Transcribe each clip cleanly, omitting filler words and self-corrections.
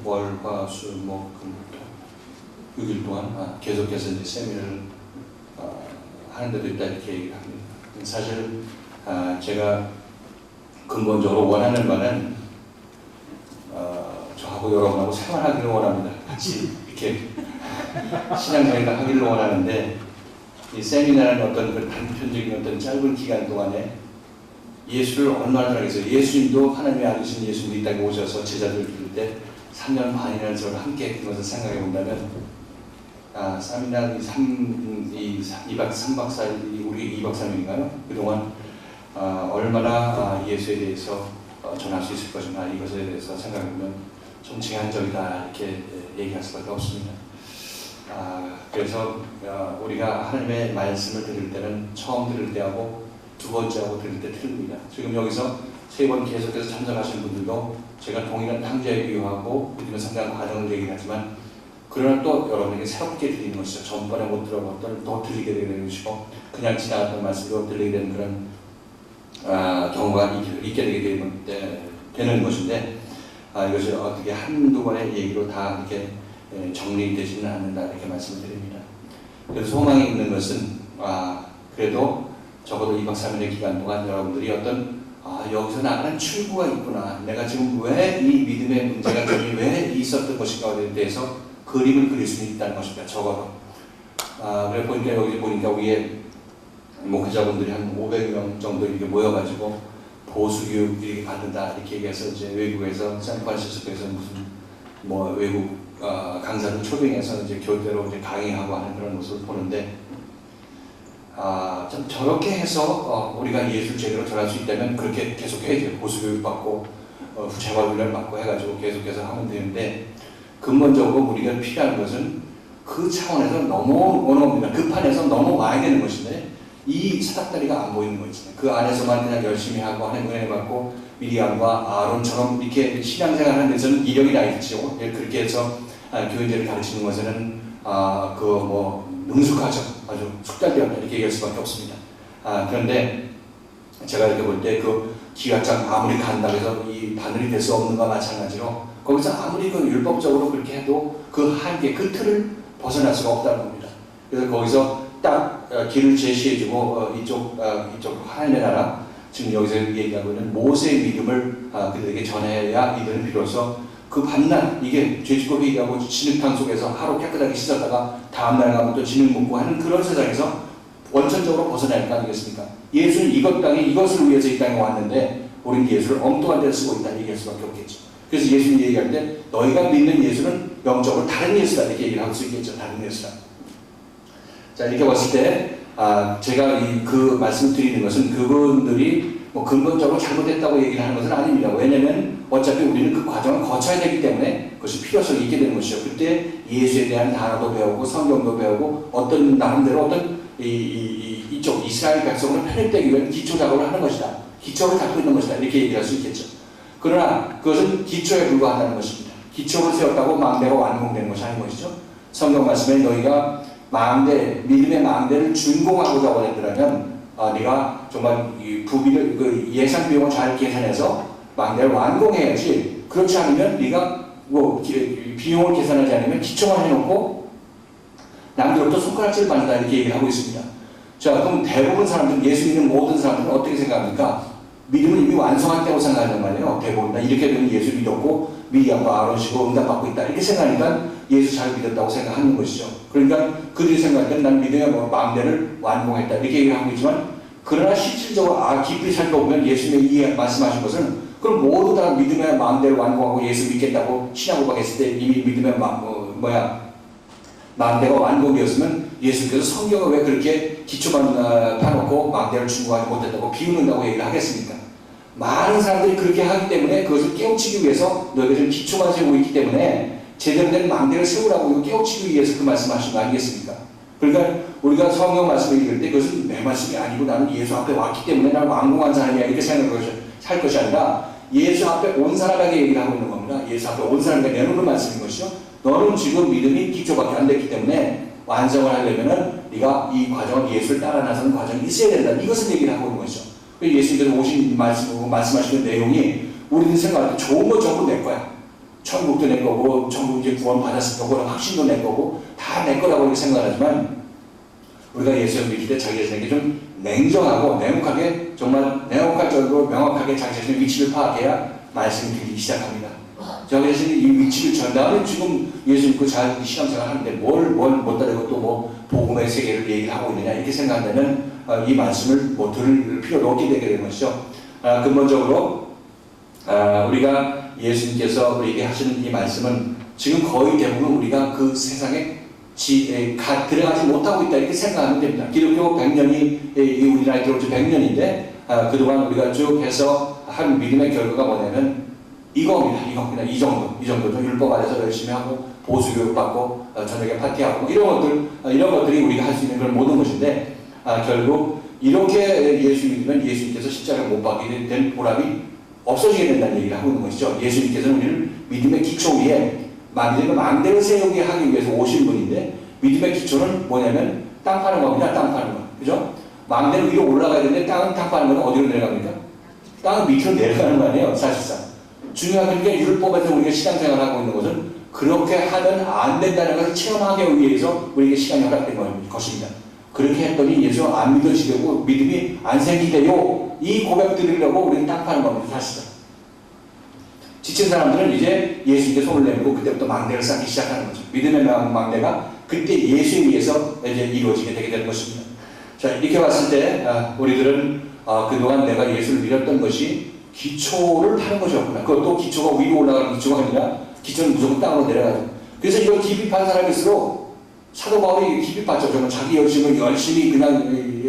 월, 화, 수, 목, 금, 토 6일 동안 계속해서 이제 세미나를 하는 데도 있다 이렇게 얘기를 합니다. 사실 제가 근본적으로 원하는 바는 저하고 여러분하고 생활하기를 원합니다. 같이 이렇게 신앙생활을 하기를 원하는데 이 세미나라는 어떤 그 단편적인 어떤 짧은 기간 동안에 예수를 얼마나 사랑해서 예수님도 하나님의 아들이신 예수님이 이 땅에 오셔서 제자들을 기를 때 3년 반이라는 저를 함께 했던 것을 생각해 본다면 세미나 2박 3박 4일 우리 2박 3일인가요? 그동안 얼마나 예수에 대해서 전할 수 있을 것인가 이것에 대해서 생각해 보면 좀 제한적이다 이렇게 얘기할 수밖에 없습니다. 그래서 우리가 하나님의 말씀을 들을 때는 처음 들을 때하고 두 번째하고 들을 때 틀립니다. 지금 여기서 세 번 계속해서 참석하신 분들도 제가 동일한 탕자에 비유하고 믿음의 성장 과정을 얘기하지만 그러나 또 여러분에게 새롭게 드리는 것이죠. 전번에 못 들어본 것들 더 들리게 되는 것이고 그냥 지나갔던 말씀도 들리게 되는 그런 경우가 있게 되는 것인데 이것이 어떻게 한두 번의 얘기로 다 이렇게 정리되지는 않는다 이렇게 말씀을 드립니다. 그래서 소망이 있는 것은 그래도 적어도 2박 3일의 기간 동안 여러분들이 어떤 여기서 나가는 출구가 있구나. 내가 지금 왜 이 믿음의 문제가 왜 있었던 것인가에 대해서 그림을 그릴 수 있다는 것입니다. 적어도. 그래 보니까 여기 보니까 우리의 목회자분들이 한 500명 정도 이렇게 모여가지고 보수교육 이렇게 받는다 이렇게 얘기해서 이제 외국에서 샌프란시스코에서 무슨 외국 강사를 초빙해서 이제 교대로 이제 강의하고 하는 그런 모습을 보는데 좀 저렇게 해서 우리가 예수를 제대로 전할 수 있다면 그렇게 계속해야죠. 보수교육 받고 재활훈련 받고 해가지고 계속해서 하면 되는데 근본적으로 우리가 필요한 것은 그 차원에서 넘어옵니다. 그 판에서 넘어와야 되는 것인데 이 사닥다리가 안 보이는 거 있잖아요. 그 안에서만 그냥 열심히 하고 하는 은혜 받고 미리암과 아론처럼 이렇게 신앙생활 하는 데서는 이력이 나 있죠. 그렇게 해서 교인들을 가르치는 것에는 능숙하죠. 아주 숙달되었다 이렇게 얘기할 수밖에 없습니다. 그런데 제가 이렇게 볼 때 그 기관장 아무리 간다고 해서 이 바늘이 될 수 없는 것과 마찬가지로 거기서 아무리 그 율법적으로 그렇게 해도 그 한계, 그 틀을 벗어날 수가 없다는 겁니다. 그래서 거기서 딱 길을 제시해주고 이쪽 하나님의 나라 지금 여기서 얘기하고 있는 모세의 믿음을 그들에게 전해야 이들은 비로소 그 반난 이게 죄짓고 회개하고 진흙탕 속에서 하루 깨끗하게 씻었다가 다음날 가면 또 진흙 묻고 하는 그런 세상에서 원천적으로 벗어날 거 아니겠습니까? 예수는 이것 땅에 이것을 위해서 이 땅에 왔는데 우리는 예수를 엉뚱한 데를 쓰고 있다 얘기할 수밖에 없겠죠. 그래서 예수님이 얘기할 때 너희가 믿는 예수는 영적으로 다른 예수다 이렇게 얘기를 할 수 있겠죠. 다른 예수다. 자 이렇게 봤을 때 제가 그 말씀 드리는 것은 그분들이 근본적으로 잘못했다고 얘기를 하는 것은 아닙니다. 왜냐하면 어차피 우리는 그 과정을 거쳐야 되기 때문에 그것이 필요성이 있게 되는 것이죠. 그때 예수에 대한 단어도 배우고 성경도 배우고 어떤 나름대로 어떤 이쪽 이스라엘 백성을 편입되기 위한 기초 작업을 하는 것이다. 기초를 잡고 있는 것이다. 이렇게 얘기할 수 있겠죠. 그러나 그것은 기초에 불과하다는 것입니다. 기초를 세웠다고 망대가 완공되는 것이 아닌 것이죠. 성경 말씀에 너희가 믿음의 망대를 준공하고자 원했더라면 네가 정말 부비를 그 예산 비용을 잘 계산해서 망대를 완공해야지. 그렇지 않으면 네가 비용을 계산하지 않으면 기초만 해놓고 남들로부터 손가락질 받는다 이렇게 얘기를 하고 있습니다. 자 그럼 대부분 사람들 예수 믿는 모든 사람들은 어떻게 생각합니까? 믿음은 이미 완성했다고 생각한단 말이에요. 대부분 다 이렇게 되면 예수 믿었고 미리암과 아론식으로 응답받고 있다 이렇게 생각하니까 예수 잘 믿었다고 생각하는 것이죠. 그러니까 그들이 생각할 때는 난 믿음의 망대를 완공했다 이렇게 얘기를 하고 있지만 그러나 실질적으로 깊이 살펴보면 예수님이 말씀하신 것은 그럼 모두 다 믿음의 망대를 완공하고 예수 믿겠다고 신앙 고백했을 때 이미 믿음의 망대가 완공되었으면 예수께서 성경을 왜 그렇게 기초만 펴놓고 망대를 준공하지 못했다고 비웃는다고 얘기를 하겠습니까? 많은 사람들이 그렇게 하기 때문에 그것을 깨우치기 위해서 너희가 지금 기초만 세우고 있기 때문에 제대로 된 망대를 세우라고 깨우치기 위해서 그 말씀하신 거 아니겠습니까? 그러니까 우리가 성경 말씀을 읽을 때 그것은 내 말씀이 아니고 나는 예수 앞에 왔기 때문에 나는 완공한 사람이야 이렇게 생각할 것이 아니라 예수 앞에 온 사람에게 얘기를 하고 있는 겁니다. 예수 앞에 온 사람에게 내놓는 말씀인 것이죠. 너는 지금 믿음이 기초밖에 안 됐기 때문에 완성을 하려면은 네가 이 과정을 예수를 따라 나서는 과정이 있어야 된다. 이것을 얘기를 하고 있는 것이죠. 예수님께서 오신 말씀하시는 내용이 우리는 생각할 때 좋은 거 전부 내 거야. 천국도 내 거고 천국 이제 구원 받았을 거고 확신도 내 거고 다 내 거라고 이렇게 생각하지만 우리가 예수를 믿을 때 자기 자신에게 좀 냉정하고 냉혹하게 정말 냉혹적으로 명확하게 자기 자신의 위치를 파악해야 말씀이 들리기 시작합니다. 자기 자신이 이 위치를 전달하면 지금 예수 믿고 잘 신앙생활 하는데 뭘 못 따르고 또 뭐 복음의 세계를 얘기를 하고 있느냐 이렇게 생각한다면 이 말씀을 뭐 들을 필요도 없게 되게 되는 것이죠. 근본적으로 우리가 예수님께서 우리에게 하시는 이 말씀은 지금 거의 대부분 우리가 그 세상에 들어가지 못하고 있다 이렇게 생각하면 됩니다. 기독교 100년이 우리나라에 들어온 지 100년인데 그동안 우리가 쭉 해서 한 믿음의 결과가 뭐냐면 이겁니다. 이겁니다. 이 정도죠. 율법 아래서 열심히 하고 보수교육 받고 저녁에 파티하고 이런 것들이 우리가 할 수 있는 그런 모든 것인데 결국 이렇게 예수 믿으면 예수님께서 십자가를 못 박게 된 보람이 없어지게 된다는 얘기를 하고 있는 것이죠. 예수님께서는 우리를 믿음의 기초 위에 망대를 세우게 하기 위해서 오신 분인데 믿음의 기초는 뭐냐면 땅 파는 겁니다. 땅 파는 거. 그죠? 망대는 위로 올라가야 되는데 땅 파는 거는 어디로 내려갑니까? 땅은 밑으로 내려가는 거 아니에요. 사실상. 중요한 게 율법에서 우리가 신앙생활을 하고 있는 것은 그렇게 하면 안 된다는 것을 체험하기 위해서 우리에게 시간이 허락된 것입니다. 그렇게 했더니 예수 안 믿어지려고 믿음이 안 생기대요. 이 고백 드리려고 우리는 땅 파는 겁니다. 사실상. 지친 사람들은 이제 예수님께 손을 내밀고 그때부터 망대를 쌓기 시작하는 거죠. 믿음의 망대가 그때 예수에 의해서 이제 이루어지게 되게 되는 것입니다. 자, 이렇게 봤을 때 우리들은 그동안 내가 예수를 믿었던 것이 기초를 파는 것이었구나. 그것도 기초가 위로 올라가는 기초가 아니라 기초는 무조건 땅으로 내려가죠. 그래서 이걸 깊이 판 사람일수록 사도 바울이 깊이 팠죠. 정말 자기 열심히 그냥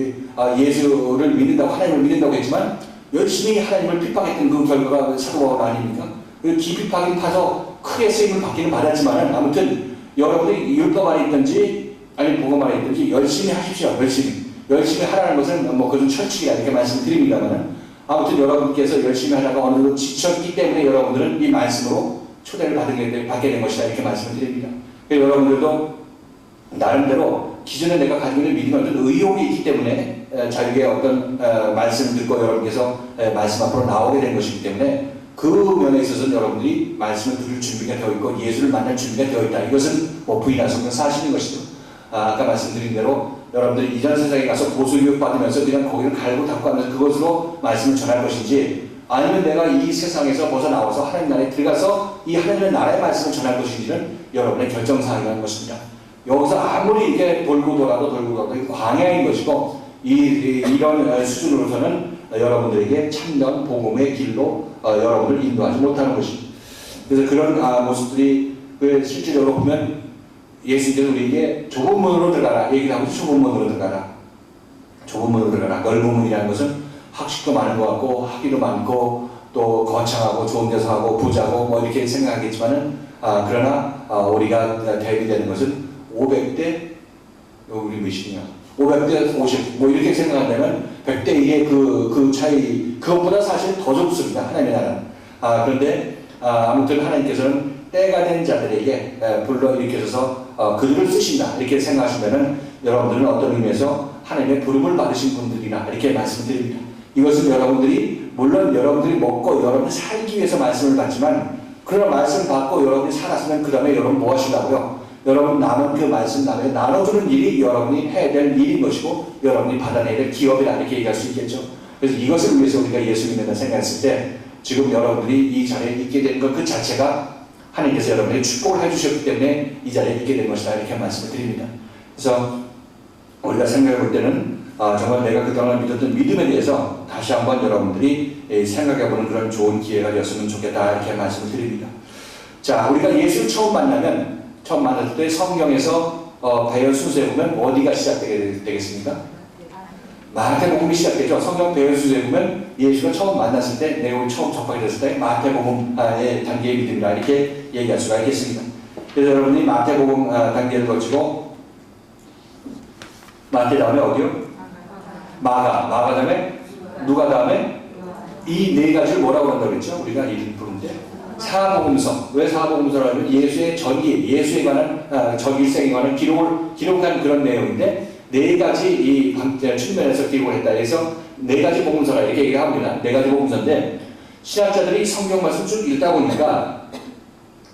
예수를 믿는다고 하나님을 믿는다고 했지만 열심히 하나님을 핍박했던 그 결과가 사도 바울 아닙니까? 깊이 파서 크게 쓰임을 받기는 받았지만 아무튼 여러분이 율법 안에 있든지 아니면 복음 안에 있든지 열심히 하십시오. 열심히 하라는 것은 뭐 그것은 철칙이야 이렇게 말씀드립니다만 아무튼 여러분께서 열심히 하다가 어느 정도 지쳤기 때문에 여러분들은 이 말씀으로 초대를 받게 된 것이다 이렇게 말씀을 드립니다. 여러분들도 나름대로 기존에 내가 가지고 있는 믿음에 어떤 의욕이 있기 때문에 자기의 어떤 말씀을 듣고 여러분께서 말씀 앞으로 나오게 된 것이기 때문에 그 면에 있어서는 여러분들이 말씀을 들을 준비가 되어 있고 예수를 만날 준비가 되어 있다. 이것은 뭐 부인할 수 없는 사실인 것이죠. 아까 말씀드린 대로 여러분들이 이전 세상에 가서 보수교육 받으면서 그냥 거기를 갈고 닦고 하면서 그것으로 말씀을 전할 것인지 아니면 내가 이 세상에서 벗어나와서 하나님 나라에 들어가서 이 하나님의 나라의 말씀을 전할 것인지는 여러분의 결정사항이라는 것입니다. 여기서 아무리 이게 돌고 돌아도 광야인 것이고 이런 수준으로서는 여러분들에게 참된 복음의 길로 여러분을 인도하지 못하는 것입니다. 그래서 그런 모습들이 실질적으로 보면 예수님께서 우리에게 좁은 문으로 들어가라 얘기를 하고 좁은 문으로 들어가라. 좁은 문으로 들어가라. 넓은 문이라는 것은 학식도 많은 것 같고 학위도 많고 또 거창하고 좋은 데서 하고 부자고 뭐 이렇게 생각하겠지만은 그러나 우리가 대비되는 것은 500대 우리 몇이냐 500대 50 뭐 이렇게 생각한다면 100대 1의 그 차이 그것보다 사실 더 좁습니다. 하나님의 나라는. 그런데 아무튼 하나님께서는 때가 된 자들에게 불러일으켜서 그들을 쓰신다 이렇게 생각하시면은 여러분들은 어떤 의미에서 하나님의 부름을 받으신 분들이라 이렇게 말씀드립니다. 이것은 여러분들이 물론 여러분들이 먹고 여러분이 살기 위해서 말씀을 받지만 그런 말씀을 받고 여러분이 살았으면 그 다음에 여러분 뭐 하시라고요? 여러분 남은 그 말씀 다음에 나눠주는 일이 여러분이 해야 될 일인 것이고 여러분이 받아내야 될 기업이라 이렇게 얘기할 수 있겠죠. 그래서 이것을 위해서 우리가 예수 믿는다 생각했을 때 지금 여러분들이 이 자리에 있게 된 것 그 자체가 하나님께서 여러분에게 축복을 해주셨기 때문에 이 자리에 있게 된 것이다 이렇게 말씀을 드립니다. 그래서 우리가 생각해 볼 때는 정말 내가 그동안 믿었던 믿음에 대해서 다시 한번 여러분들이 생각해 보는 그런 좋은 기회가 되었으면 좋겠다 이렇게 말씀을 드립니다. 자, 우리가 예수를 처음 만났을 때 성경에서 배열 순서에 보면 어디가 시작되게 되겠습니까? 마태복음이 시작되죠. 성경 배열 순서에 보면 예수가 처음 만났을 때 내용이 처음 접하게 됐을 때 마태복음의 단계의 믿음이라 이렇게 얘기할 수가 있겠습니다. 그래서 여러분이 마태복음 단계를 거치고 마태 다음에 어디요? 마가 다음에 누가 다음에 이 네 가지를 뭐라고 한다고 했죠? 우리가 이름 부르는데 사복음서. 왜 사복음서라고 하면 예수의 전기, 예수에 관한 전 일생에 관한 기록한 그런 내용인데 네 가지 이 측면에서 기록을 했다. 그래서 네 가지 복음서라 이렇게 얘기를 합니다. 네 가지 복음서인데 신학자들이 성경 말씀 쭉 읽다 보니까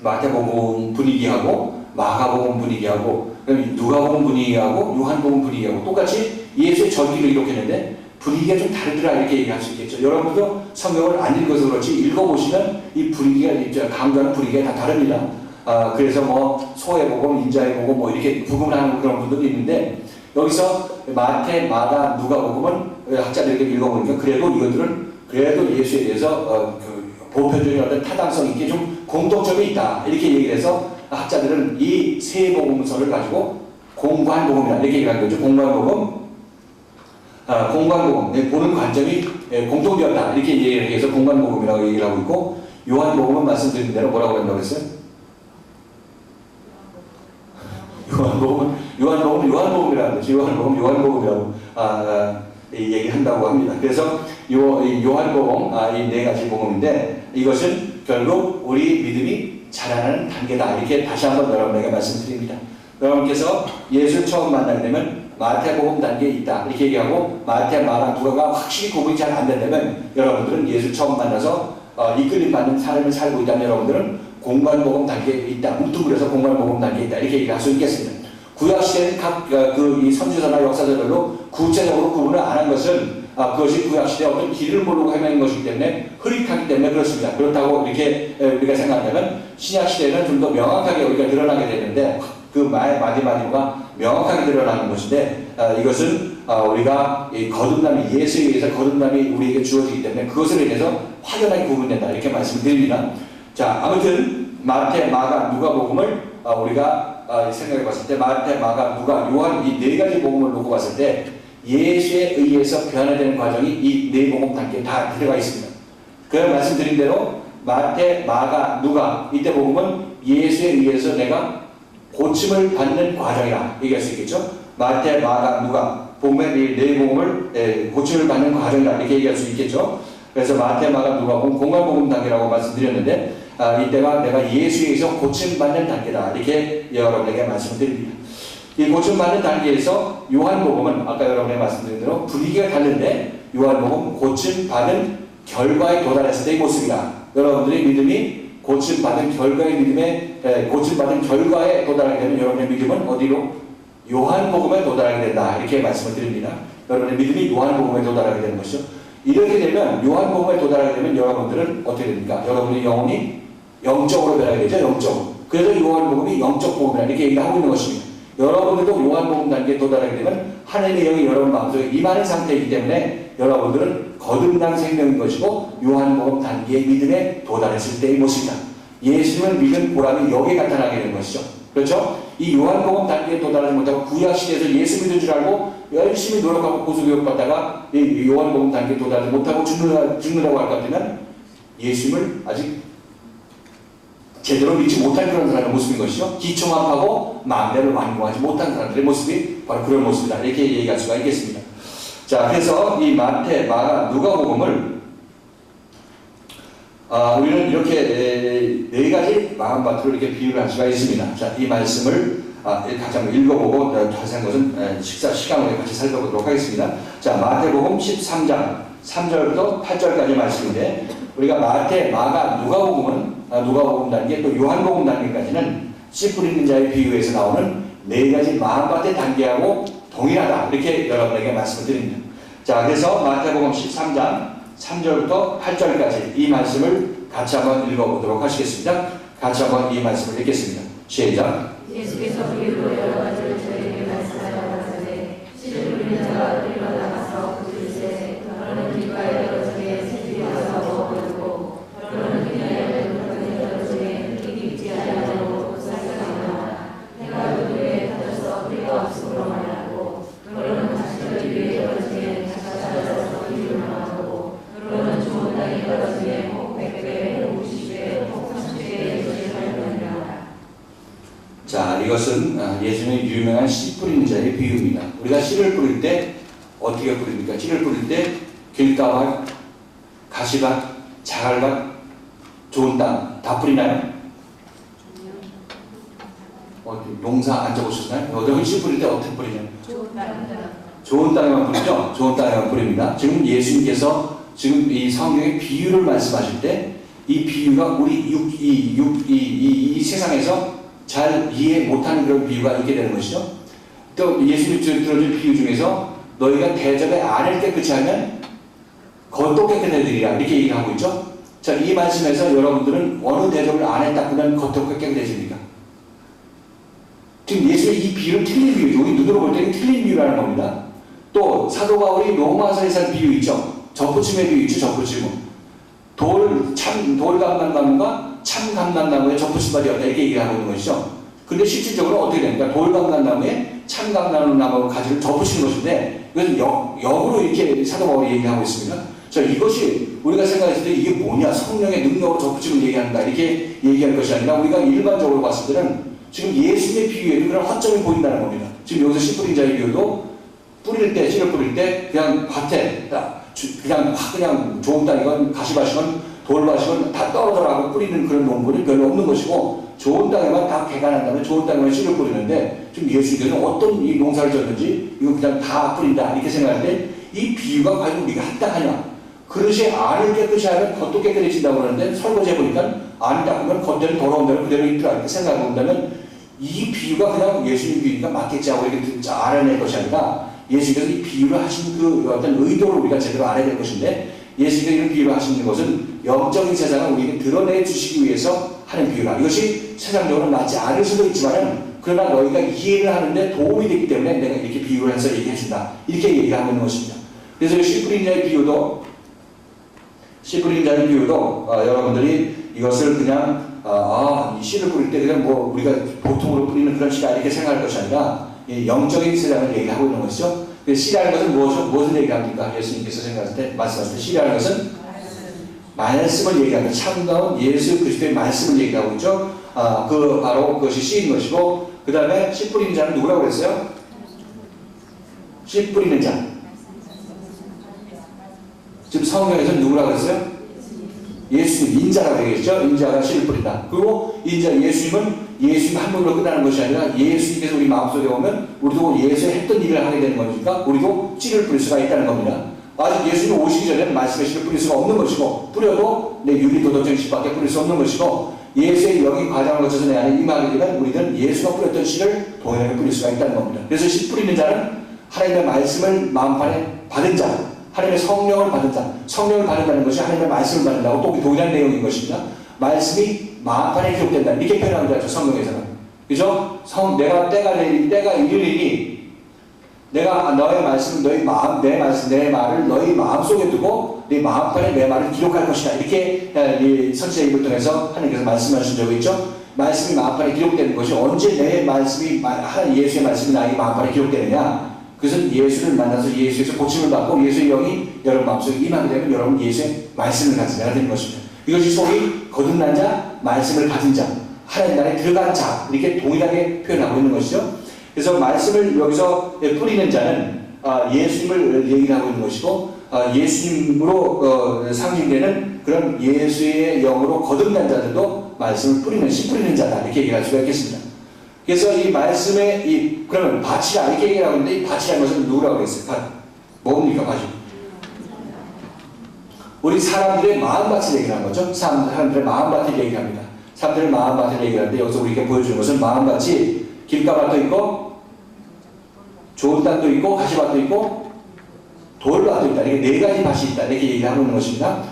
마태복음 분위기하고 마가복음 분위기하고 누가복음 분위기하고 요한복음 분위기하고 똑같이 예수의 전기를 기록했는데 분위기가 좀 다르더라 이렇게 얘기할 수 있겠죠. 여러분도 성경을 안 읽어서 그렇지 읽어보시면 이 분위기가 강조하는 분위기가 다 다릅니다. 그래서 뭐 소의 복음, 인자의 복음 뭐 이렇게 구분을 하는 그런 분들도 있는데 여기서 마태, 마가, 누가복음은 학자들에게 읽어보니까 그래도 이것들은 그래도 예수에 대해서 보편적인 어떤 타당성 있게 좀 공통점이 있다 이렇게 얘기를 해서 학자들은 이 세 복음서를 가지고 공관복음이라 이렇게 얘기하는 거죠. 공관복음, 공관복음 보는 관점이 공통되었다 이렇게 얘기를 해서 공관복음이라고 얘기를 하고 있고 요한복음은 말씀드린 대로 뭐라고 한다고 했어요? 요한복음이라는 거죠. 요한복음이라고 얘기한다고 합니다. 그래서 요한복음 이 네 가지 복음인데 이것은 결국 우리 믿음이 자라나는 단계다 이렇게 다시 한번 여러분에게 말씀드립니다. 여러분께서 예수를 처음 만나게 되면 마태복음 단계에 있다 이렇게 얘기하고 마태, 마가, 누가가 확실히 구분이 잘 안 된다면 여러분들은 예수를 처음 만나서 이끌림 받는 삶을 살고 있다면 여러분들은 공관복음 단계에 있다, 뭉뚱그려서 공관복음 단계에 있다 이렇게 얘기할 수 있겠습니다. 구약시대는 각 이 선지서나 역사서별로 구체적으로 구분을 안 한 것은 그것이 구약시대의 어떤 길을 모르고 헤매는 것이기 때문에 흐릿하기 때문에 그렇습니다. 그렇다고 이렇게 우리가 생각한다면 신약시대는 좀 더 명확하게 우리가 드러나게 되는데 그 마디마디가 명확하게 드러나는 것인데 이것은 우리가 이 거듭남이 예수에 의해서 거듭남이 우리에게 주어지기 때문에 그것을 인해서 확연하게 구분된다 이렇게 말씀드립니다. 자, 아무튼 마태, 마가, 누가복음을 우리가 생각해 봤을 때 마태, 마가, 누가, 요한 이 네 가지 복음을 놓고 봤을 때 예수에 의해서 변화되는 과정이 이 네 복음 단계에 다 들어가 있습니다. 그 말씀드린 대로 마태, 마가, 누가 이때 복음은 예수에 의해서 내가 고침을 받는 과정이라 얘기할 수 있겠죠. 마태, 마가, 누가 복음의 이 네 복음을 고침을 받는 과정이라 이렇게 얘기할 수 있겠죠. 그래서 마태, 마가, 누가복음 공관복음 단계라고 말씀드렸는데 이때가 내가 예수에 의해서 고침받는 단계다 이렇게 여러분에게 말씀드립니다. 이 고침받는 단계에서 요한복음은 아까 여러분에게 말씀드린 대로 분위기가 다른데 요한복음 고침받은 결과에 도달했을 때의 모습이다. 여러분들의 믿음이 고침받은 결과의 믿음에 고침받은 결과에 도달하게 되면 여러분의 믿음은 어디로? 요한복음에 도달하게 된다 이렇게 말씀을 드립니다. 여러분의 믿음이 요한복음에 도달하게 되는 것이죠. 이렇게 되면 요한복음에 도달하게 되면 여러분들은 어떻게 됩니까? 여러분의 영혼이 영적으로 변하게 되죠. 영적으로. 그래서 요한복음이 영적 복음이라 이렇게 얘기를 하고 있는 것입니다. 여러분들도 요한복음 단계에 도달하게 되면 하나님의 영이 여러분 마음속에 임하는 상태이기 때문에 여러분들은 거듭난 생명인 것이고 요한복음 단계의 믿음에 도달했을 때의 모습이다. 예수님을 믿은 보람이 여기에 나타나게 되는 것이죠. 그렇죠? 이 요한복음 단계에 도달하지 못하고 구약시대에서 예수 믿은 줄 알고 열심히 노력하고 고수교육받다가 이 요한복음 단계에 도달하지 못하고 죽는다고 할 것 같으면 예수님을 아직 제대로 믿지 못한 그런 사람의 모습인 것이죠. 기초만 하고 마음대로 완공하지 못한 사람들의 모습이 바로 그런 모습이다. 이렇게 얘기할 수가 있겠습니다. 자, 그래서 이 마태, 마가, 누가복음을 우리는 이렇게 네 가지 마음밭으로 이렇게 비유를 할 수가 있습니다. 자, 이 말씀을 같이 한번 읽어보고 자세한 것은 식사 시간으로 같이 살펴보도록 하겠습니다. 자, 마태복음 13장 3절부터 8절까지 말씀인데 우리가 마태, 마가, 누가복음 단계 또 요한복음 단계까지는 씨 뿌리는 자의 비유에서 나오는 네 가지 마음밭의 단계하고 동일하다 이렇게 여러분에게 말씀을 드립니다. 자, 그래서 마태복음 13장 3절부터 8절까지 이 말씀을 같이 한번 읽어보도록 하시겠습니다. 같이 한번 이 말씀을 읽겠습니다. 시작. 예수께서 비유로 여러 가지를 저희에게 말씀하셨는데 씨를 뿌리는 자가 일어나가서 그들세 너는 길가에 떨어지게 새들이 와서 먹어버리고 너는 그녀의 물건에 떨어지게 흙이 깊지 않으므로 쌀쌀하나 해가 그들에 닫혀서 뿌리가 없으므로 말하고 너는 자식들 위에 떨어지게 자라서 비를 망하고 너는 좋은 땅에 떨어지게 혹 100배, 혹 50배, 혹 30배의 것을 하느니라. 자, 이것은 예수님의 유명한 씨 뿌리는 자의 비유입니다. 우리가 씨를 뿌릴 때 어떻게 뿌립니까? 씨를 뿌릴 때 길가밭, 가시밭, 자갈밭, 좋은 땅 다 뿌리나요? 농사 안 적으셨나요? 어떤 씨 뿌릴 때 어떻게 뿌리냐면 좋은 땅에만 뿌리죠? 좋은 땅에만 뿌립니다. 지금 예수님께서 지금 이 성경의 비유를 말씀하실 때 이 비유가 우리 이 세상에서 잘 이해 못하는 그런 비유가 있게 되는 것이죠. 또 예수님이 들어준 비유 중에서 너희가 대접에 안을 깨끗이 하면 겉도 깨끗해지리라 이렇게 얘기하고 있죠. 자, 이 말씀에서 여러분들은 어느 대접을 안 했다 그러면 겉도 깨끗해집니까? 지금 예수의 이 비유는 틀린 비유죠. 우리 눈으로 볼 때는 틀린 비유라는 겁니다. 또 사도 바울이 로마서에서 한 비유 있죠. 접붙임의 비유 있죠. 접붙임. 돌 감람나무가 참 감람나무에 접붙임이 되었다 이렇게 얘기를 하고 있는 것이죠. 근데 실질적으로 어떻게 됩니까? 돌 감람나무에 참 감람나무 가지를 접붙이는 것인데 이것은 역으로 이렇게 사도 바울이 얘기하고 있습니다. 자, 이것이 우리가 생각했을 때 이게 뭐냐? 성령의 능력으로 접붙임을 얘기한다 이렇게 얘기할 것이 아니라 우리가 일반적으로 봤을 때는 지금 예수님의 비유에도 그런 허점이 보인다는 겁니다. 지금 여기서 씨 뿌린 자의 비유도 뿌릴 때, 씨를 뿌릴 때 그냥 밭에 그냥 좋은 땅이건 가시밭이건 돌밭이건 다 떨어져라고 뿌리는 그런 농부는 별로 없는 것이고 좋은 땅에만 다 개가 난 다음에 좋은 땅에만 씨를 뿌리는데 지금 예수님께서는 어떤 이 농사를 졌는지 이거 그냥 다 뿌린다 이렇게 생각할 때 이 비유가 과연 우리가 합당하냐? 그릇이 안을 깨끗이 하면 겉도 깨끗해진다고 그러는데 설거지해 보니까 안이 닦으면 겉에는 더러운 대로 그대로 있더라 이렇게 생각해 본다면 이 비유가 그냥 예수님 비유니까 맞겠지 하고 이렇게 알아낼 것이 아니라 예수님께서 이 비유를 하신 그 어떤 의도를 우리가 제대로 알아야 될 것인데 예수님께서 이런 비유를 하시는 것은 영적인 세상을 우리에게 드러내 주시기 위해서 하는 비유라. 이것이 세상적으로 맞지 않을 수도 있지만 그러나 너희가 이해를 하는데 도움이 되기 때문에 내가 이렇게 비유를 해서 얘기해 준다. 이렇게 얘기를 하고 있는 것입니다. 그래서 씨 뿌린 자의 비유도 여러분들이 이것을 그냥 이 씨를 뿌릴 때 그냥 뭐 우리가 보통으로 뿌리는 그런 씨다 이렇게 생각할 것이 아니라 영적인 세상을 얘기하고 있는 것이죠. 씨라는 것은 무엇을 얘기합니까? 예수님께서 생각할 때 말씀하실 때 씨라는 것은 말씀을 얘기합니다. 참다운 예수 그리스도의 말씀을 얘기하고 있죠. 바로 그것이 씨인 것이고 그 다음에 씨 뿌리는 자는 누구라고 그랬어요? 씨 뿌리는 자. 지금 성경에서는 누구라고 했어요? 예수님, 인자라고 얘기했죠. 인자가 씨를 뿌린다. 그리고 예수님 한 분으로 끝나는 것이 아니라 예수님께서 우리 마음속에 오면 우리도 예수의 했던 일을 하게 되는 거니까 우리도 씨를 뿌릴 수가 있다는 겁니다. 아직 예수님 오시기 전에는 말씀의 씨를 뿌릴 수가 없는 것이고 뿌려도 내 유리도덕적인 씨밖에 뿌릴 수 없는 것이고 예수의 영이 과정을 거쳐서 내 안에 임하게 되면 우리는 예수가 뿌렸던 씨를 동일하게 뿌릴 수가 있다는 겁니다. 그래서 씨 뿌리는 자는 하나님의 말씀을 마음판에 받은 자, 하나님의 성령을 받은 자, 성령을 받는다는 것이 하나님의 말씀을 받는다고 또 동일한 내용인 것입니다. 말씀이 마음판에 기록된다. 이렇게 표현합니다. 성경에서는. 그죠? 내가 때가 이르리니 내가 너의 말씀, 내 말을 너희 마음속에 두고 네 마음판에 내 말을 기록할 것이다. 이렇게 선지자 입을 통해서 하나님께서 말씀하신 적이 있죠. 말씀이 마음판에 기록되는 것이 언제 내 말씀이 예수의 말씀이 나에게 마음판에 기록되느냐? 그것은 예수를 만나서 예수에서 고침을 받고 예수의 영이 여러분 마음속에 임하게 되면 여러분 예수의 말씀을 가진 자가 되는 것입니다. 이것이 소위 거듭난 자, 말씀을 가진 자, 하나님 나라에 들어간 자 이렇게 동일하게 표현하고 있는 것이죠. 그래서 말씀을 여기서 뿌리는 자는 예수님을 얘기하고 있는 것이고 예수님으로 상징되는 그런 예수의 영으로 거듭난 자들도 말씀을 뿌리는 씨 뿌리는 자다 이렇게 얘기할 수가 있겠습니다. 그래서 이 말씀의 그러면 밭이라 이렇게 얘기를 하고 있는데 이 밭이라는 것은 누구라고 그랬어요? 밭. 뭡니까 밭이? 우리 사람들의 마음밭을 얘기하는 거죠. 사람들의 마음밭을 얘기합니다. 사람들의 마음밭을 얘기하는데 여기서 우리에게 보여주는 것은 마음밭이 길가밭도 있고 좋은 땅도 있고 가시밭도 있고 돌밭도 있다. 이렇게 네 가지 밭이 있다. 이렇게 얘기하고 있는 것입니다.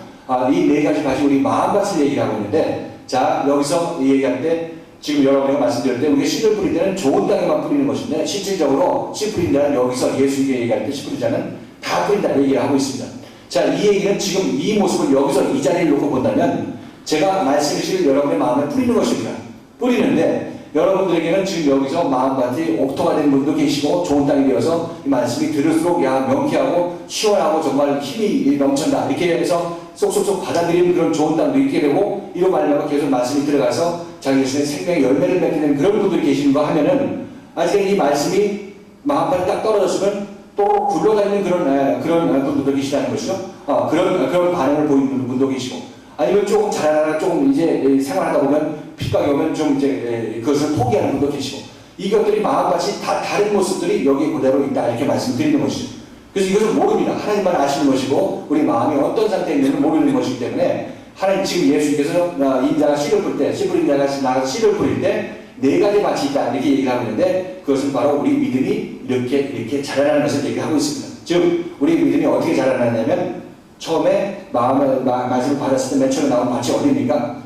이 네 가지 밭이 우리 마음밭을 얘기하고 있는데 자 여기서 얘기할 때 지금 여러분이 말씀드릴 때 우리가 씨를 뿌릴 때는 좋은 땅에만 뿌리는 것인데 실질적으로 씨 뿌린 자는 여기서 예수님께 얘기할 때 씨 뿌린 자는 다 뿌린다 얘기를 하고 있습니다. 자, 이 얘기는 지금 이 모습을 여기서 이 자리를 놓고 본다면 제가 말씀의 씨를 여러분의 마음에 뿌리는 것입니다. 뿌리는데 여러분들에게는 지금 여기서 마음밭이 옥토가 된 분도 계시고 좋은 땅이 되어서 이 말씀이 들을수록 명쾌하고 시원하고 정말 힘이 넘친다 이렇게 해서 쏙쏙쏙 받아들이는 그런 좋은 땅도 있게 되고 이로 말미암아 계속 말씀이 들어가서 자기 자신의 생명의 열매를 맺게 되는 그런 분들이 계시는 거 하면은 아직 이 말씀이 마음판에 딱 떨어졌으면 또 굴러다니는 그런 분들도 계시다는 것이죠. 그런 반응을 보이는 분도 계시고 아니면 조금 자라다가 조금 이제 생활하다 보면 핍박이 오면 좀 이제 그것을 포기하는 분도 계시고 이것들이 마음밭이 다 다른 모습들이 여기 그대로 있다 이렇게 말씀드리는 것이죠. 그래서 이것을 모릅니다. 하나님만 아시는 것이고 우리 마음이 어떤 상태에 있는지 모르는 것이기 때문에 하나님 지금 예수님께서 인자가 씨를 뿌릴 때, 씨 뿌린 자가 나가서 씨를 뿌릴 때 네 가지 밭이 있다 이렇게 얘기를 하고 있는데 그것은 바로 우리 믿음이 이렇게 자라나는 것을 얘기하고 있습니다. 즉 우리 믿음이 어떻게 자라나냐면 처음에 말씀을 받았을 때 맨 처음에 나온 밭이 어디입니까?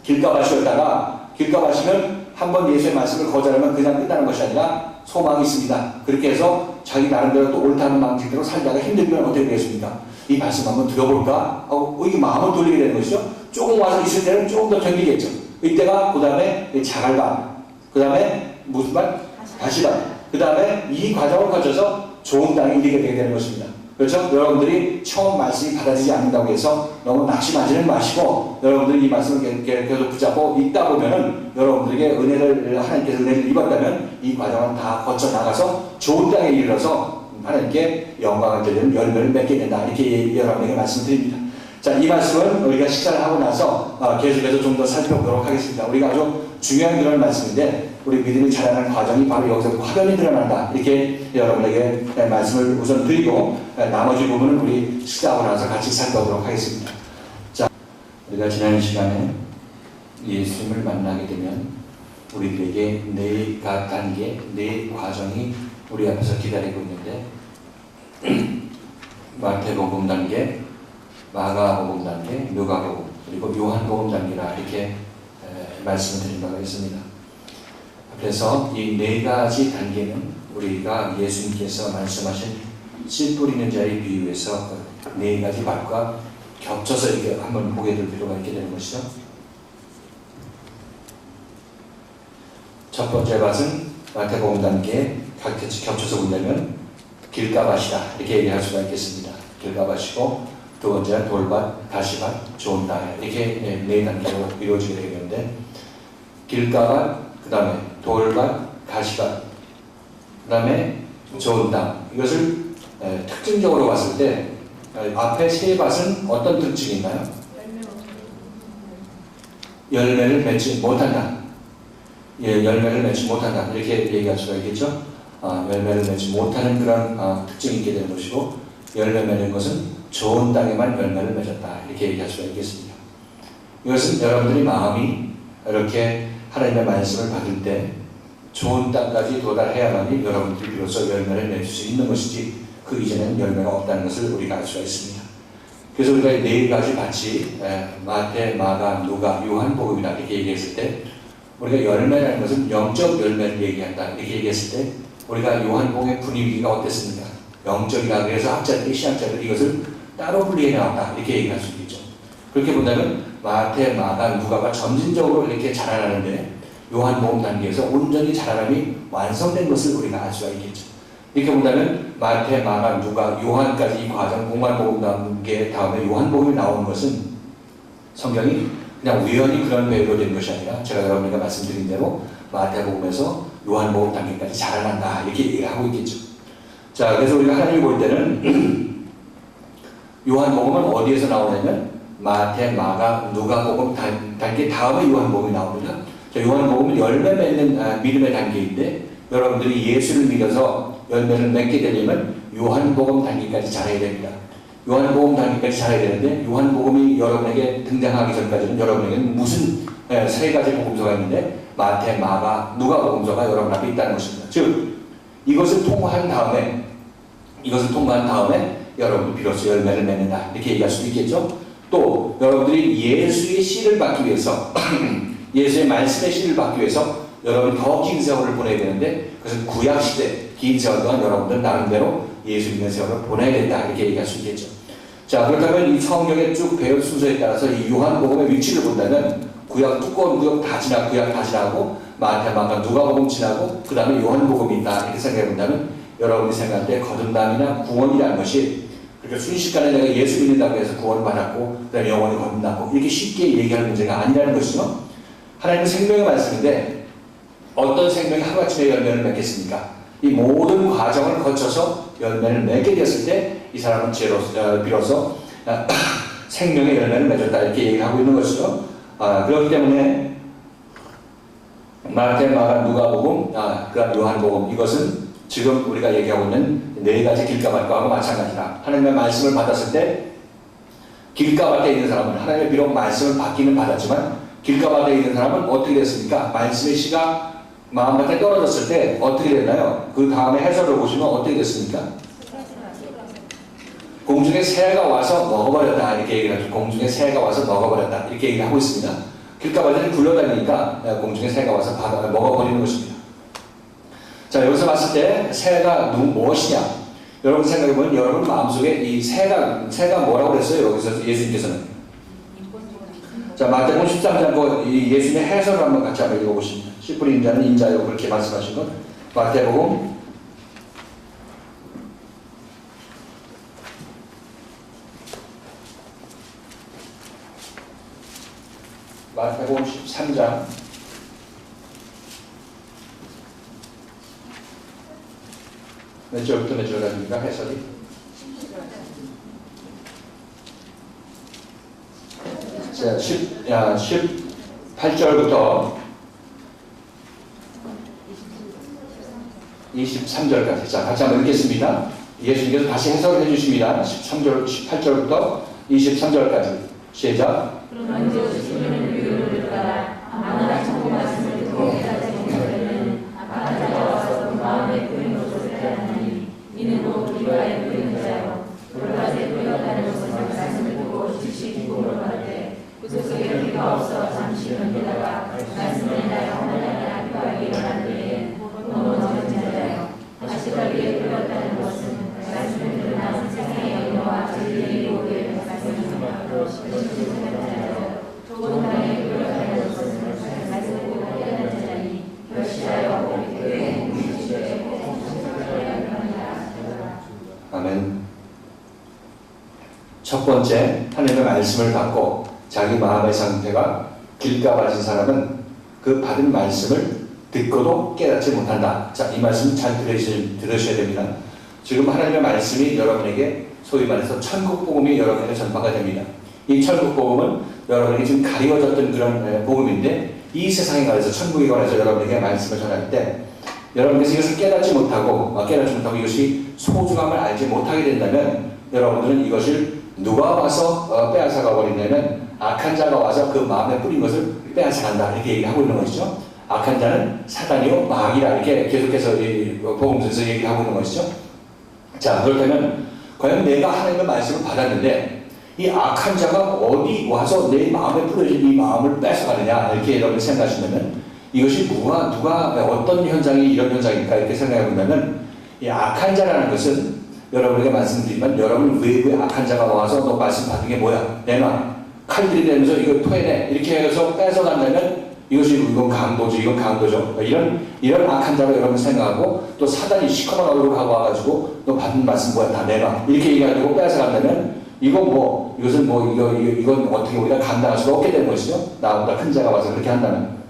길가밭이었다가 길가밭이면 한번 예수의 말씀을 거절하면 그냥 끝나는 것이 아니라 소망이 있습니다. 그렇게 해서 자기 나름대로 또 옳다는 방식대로 살다가 힘들면 어떻게 되겠습니까? 이 말씀 한번 들어볼까? 하고 이게 마음을 돌리게 되는 것이죠. 조금 와서 있을 때는 조금 더 견디겠죠. 이때가 그 다음에 자갈밭, 그 다음에 무슨 밭? 다시밭. 그 다음에 이 과정을 거쳐서 좋은 땅에 이르게 되게 되는 것입니다. 그렇죠? 여러분들이 처음 말씀이 받아지지 않는다고 해서 너무 낙심하지는 마시고 여러분들이 이 말씀을 계속 붙잡고 있다 보면은 여러분들에게 하나님께서 은혜를 입었다면 이 과정은 다 거쳐 나가서 좋은 땅에 이르러서 하나님께 영광을 드리는 열매를 맺게 된다. 이렇게 여러분에게 말씀드립니다. 자, 이 말씀은 우리가 식사를 하고 나서 계속해서 좀 더 살펴보도록 하겠습니다. 우리가 아주 중요한 그런 말씀인데 우리 믿음이 자라는 과정이 바로 여기서 확연히 드러난다. 이렇게 여러분에게 말씀을 우선 드리고 나머지 부분은 우리 식사하고 나서 같이 살펴보도록 하겠습니다. 자, 우리가 지난 시간에 예수님을 만나게 되면 우리들에게 네 단계, 네 과정이 우리 앞에서 기다리고 있는데 마태복음 단계, 마가복음 단계, 누가복음, 그리고 요한복음 단계라 이렇게 말씀을 드린 바가 있습니다. 그래서 이 네 가지 단계는 우리가 예수님께서 말씀하신 씨 뿌리는 자의 비유에서 네 가지 밭과 겹쳐서 이렇게 한번 보게 될 필요가 있게 되는 것이죠. 첫 번째 밭은 마태복음 단계에 겹쳐서 본다면 길가밭이다 이렇게 얘기할 수가 있겠습니다. 길가밭이고 두 번째는 돌밭, 다시밭, 좋은 땅 이렇게 네 단계로 이루어지게 되겠는데 길가밭, 그 다음에 돌밭, 가시밭, 그 다음에 좋은 땅 이것을 특징적으로 봤을 때 앞에 세 밭은 어떤 특징이 있나요? 열매를 맺지 못한다. 열매를 맺지 못한다 이렇게 얘기할 수가 있겠죠. 열매를 맺지 못하는 그런 특징이 있게 되는 것이고 열매 맺는 것은 좋은 땅에만 열매를 맺었다 이렇게 얘기할 수가 있겠습니다. 이것은 여러분들이 마음이 이렇게 하나님의 말씀을 받을 때 좋은 땅까지 도달해야만이 여러분들이 비로소 열매를 맺을 수 있는 것이지 그 이전에는 열매가 없다는 것을 우리가 알 수가 있습니다. 그래서 우리가 네 가지 밭이 마태, 마가, 누가, 요한복음이다 이렇게 얘기했을 때 우리가 열매라는 것은 영적 열매를 얘기한다 이렇게 얘기했을 때 우리가 요한복음의 분위기가 어땠습니까? 영적이라 그래서 학자들이 신학자들이 이것을 따로 분리해 나왔다 이렇게 얘기할 수 있겠죠. 그렇게 본다면 마태, 마가, 누가가 점진적으로 이렇게 자라나는데 요한복음 단계에서 온전히 자라남이 완성된 것을 우리가 알 수가 있겠죠. 이렇게 본다면 마태, 마가, 누가, 요한까지 이 과정 공관복음 단계 다음에 요한복음이 나오는 것은 성경이 그냥 우연히 그런 배우로 된 것이 아니라 제가 여러분에게 말씀드린 대로 마태복음에서 요한복음 단계까지 자라난다 이렇게 얘기하고 있겠죠. 자, 그래서 우리가 하나님을 볼 때는 요한복음은 어디에서 나오냐면 마태, 마가, 누가복음 단계 다음에 요한복음이 나옵니다. 자, 요한복음은 열매 맺는 믿음의 단계인데 여러분들이 예수를 믿어서 열매를 맺게 되려면 요한복음 단계까지 자라야 됩니다. 요한복음 단계까지 자라야 되는데 요한복음이 여러분에게 등장하기 전까지는 여러분에게는 무슨 세 가지 복음서가 있는데 마태, 마가, 누가복음서가 여러분 앞에 있다는 것입니다. 즉 이것을 통과한 다음에 여러분이 비로소 열매를 맺는다 이렇게 얘기할 수 있겠죠. 또 여러분들이 예수의 씨를 받기 위해서 예수의 말씀의 씨를 받기 위해서 여러분이 더 긴 세월을 보내야 되는데 그것은 구약시대 긴 세월 동안 여러분들 나름대로 예수 믿는 세월을 보내야 된다 이렇게 얘기할 수 있겠죠. 자, 그렇다면 이 성경의 쭉 배울 순서에 따라서 이 요한복음의 위치를 본다면 두꺼운 구약 다 지나고 마태, 마가, 누가복음 지나고 그 다음에 요한복음이 있다 이렇게 생각해 본다면 여러분이 생각할 때 거듭남이나 구원이라는 것이 그러니까 순식간에 내가 예수 믿는다고 해서 구원을 받았고 그 다음에 영원히 거듭났고 이렇게 쉽게 얘기할 문제가 아니라는 것이죠. 하나님은 생명의 말씀인데 어떤 생명이 하루아침에 열매를 맺겠습니까? 이 모든 과정을 거쳐서 열매를 맺게 되었을 때 이 사람은 비로소 생명의 열매를 맺었다 이렇게 얘기를 하고 있는 것이죠. 그렇기 때문에 마태, 마가, 누가복음, 그다음 요한복음 이것은 지금 우리가 얘기하고 있는 네 가지 길가밭과 마찬가지다. 하나님의 말씀을 받았을 때 길가밭에 있는 사람은 하나님의 비록 말씀을 받기는 받았지만 길가밭에 있는 사람은 어떻게 됐습니까? 말씀의 씨가 마음밭에 떨어졌을 때 어떻게 됐나요? 그 다음에 해설을 보시면 어떻게 됐습니까? 공중에 새가 와서 먹어버렸다 이렇게 얘기를 하죠. 공중에 새가 와서 먹어버렸다 이렇게 얘기를 하고 있습니다. 길가밭에 굴러다니니까 공중에 새가 와서 먹어버리는 것입니다. 자, 여기서 봤을 때 새가 무엇이냐? 여러분 생각해보면 여러분 마음속에 이 새가 뭐라고 그랬어요? 여기서 예수님께서는. 자, 마태복음 13장 이 예수님의 해설을 한번 같이 한번 읽어보십니다. 씨 뿌린 자는 인자요 그렇게 말씀하신 것. 마태복음 13장 몇 절부터 몇 절까지입니까? 해설이 자, 18절부터 23절까지. 자, 같이 한번 읽겠습니다. 예수님께서 다시 해설을 해주십니다. 18절부터 23절까지. 시작. 그러나 주시는 유효를 따라 아무나 정보 말씀을 듣고 깨닫지 못하면 악한 자가 와서 그 마음에 뿌린 것을 빼앗나니 이는 곧 기와에 뿌리는 자요 돌밭에 뿌렸다는 것은 말씀을 듣고 즉시 기쁨으로 받되 그 속에 피가 없어 잠시 견디다가 말씀을 인하여 하나님의 피가 일어난 뒤에 넘어지는 자요 가시가리에 뿌렸다는 것은 말씀을 들으나 세상의 영광과 진리의 유혹에 말씀을 듣고 좋은 땅에 뿌렸다는 것은 말씀을 듣고 깨닫는 자니 결실하여 교회에 아멘. 첫 번째, 하나님의 말씀을 받고 자기 마음의 상태가 길가밭인 사람은 그 받은 말씀을 듣고도 깨닫지 못한다. 자, 이 말씀 잘 들으셔야 됩니다. 지금 하나님의 말씀이 여러분에게 소위 말해서 천국 복음이 여러분에게 전파가 됩니다. 이 천국 복음은 여러분에게 지금 가리워졌던 그런 복음인데 이 세상에 관해서 천국에 관해서 여러분에게 말씀을 전할 때 여러분께서 이것을 깨닫지 못하고 이것이 소중함을 알지 못하게 된다면 여러분들은 이것을 누가 와서 빼앗아가 버린다면 악한 자가 와서 그 마음에 뿌린 것을 빼앗아간다 이렇게 얘기하고 있는 것이죠. 악한 자는 사단이요 마귀라 이렇게 계속해서 복음서에서 얘기하고 있는 것이죠. 자, 그렇다면 과연 내가 하나님의 말씀을 받았는데 이 악한 자가 어디 와서 내 마음에 뿌려진 이 마음을 뺏어가느냐 이렇게 여러분이 생각하시면 이것이 누가 어떤 현상이 이런 현상일까 이렇게 생각해 본다면 이 악한 자라는 것은 여러분에게 말씀드리면 여러분 왜 악한 자가 와서 너 말씀 받은 게 뭐야 내놔 칼 들이대면서 이거 토해내 이렇게 해서 뺏어간다면 이건 강도죠. 이런 악한 자로 여러분 생각하고 또 사단이 시커먼 얼굴 하고 와가지고 너 받은 말씀 뭐야 다 내놔 이렇게 얘기하고 뺏어간다면 이것은 이건 어떻게 우리가 감당할 수가 없게 되는 것이죠. 나보다 큰 자가 와서 그렇게 한다면.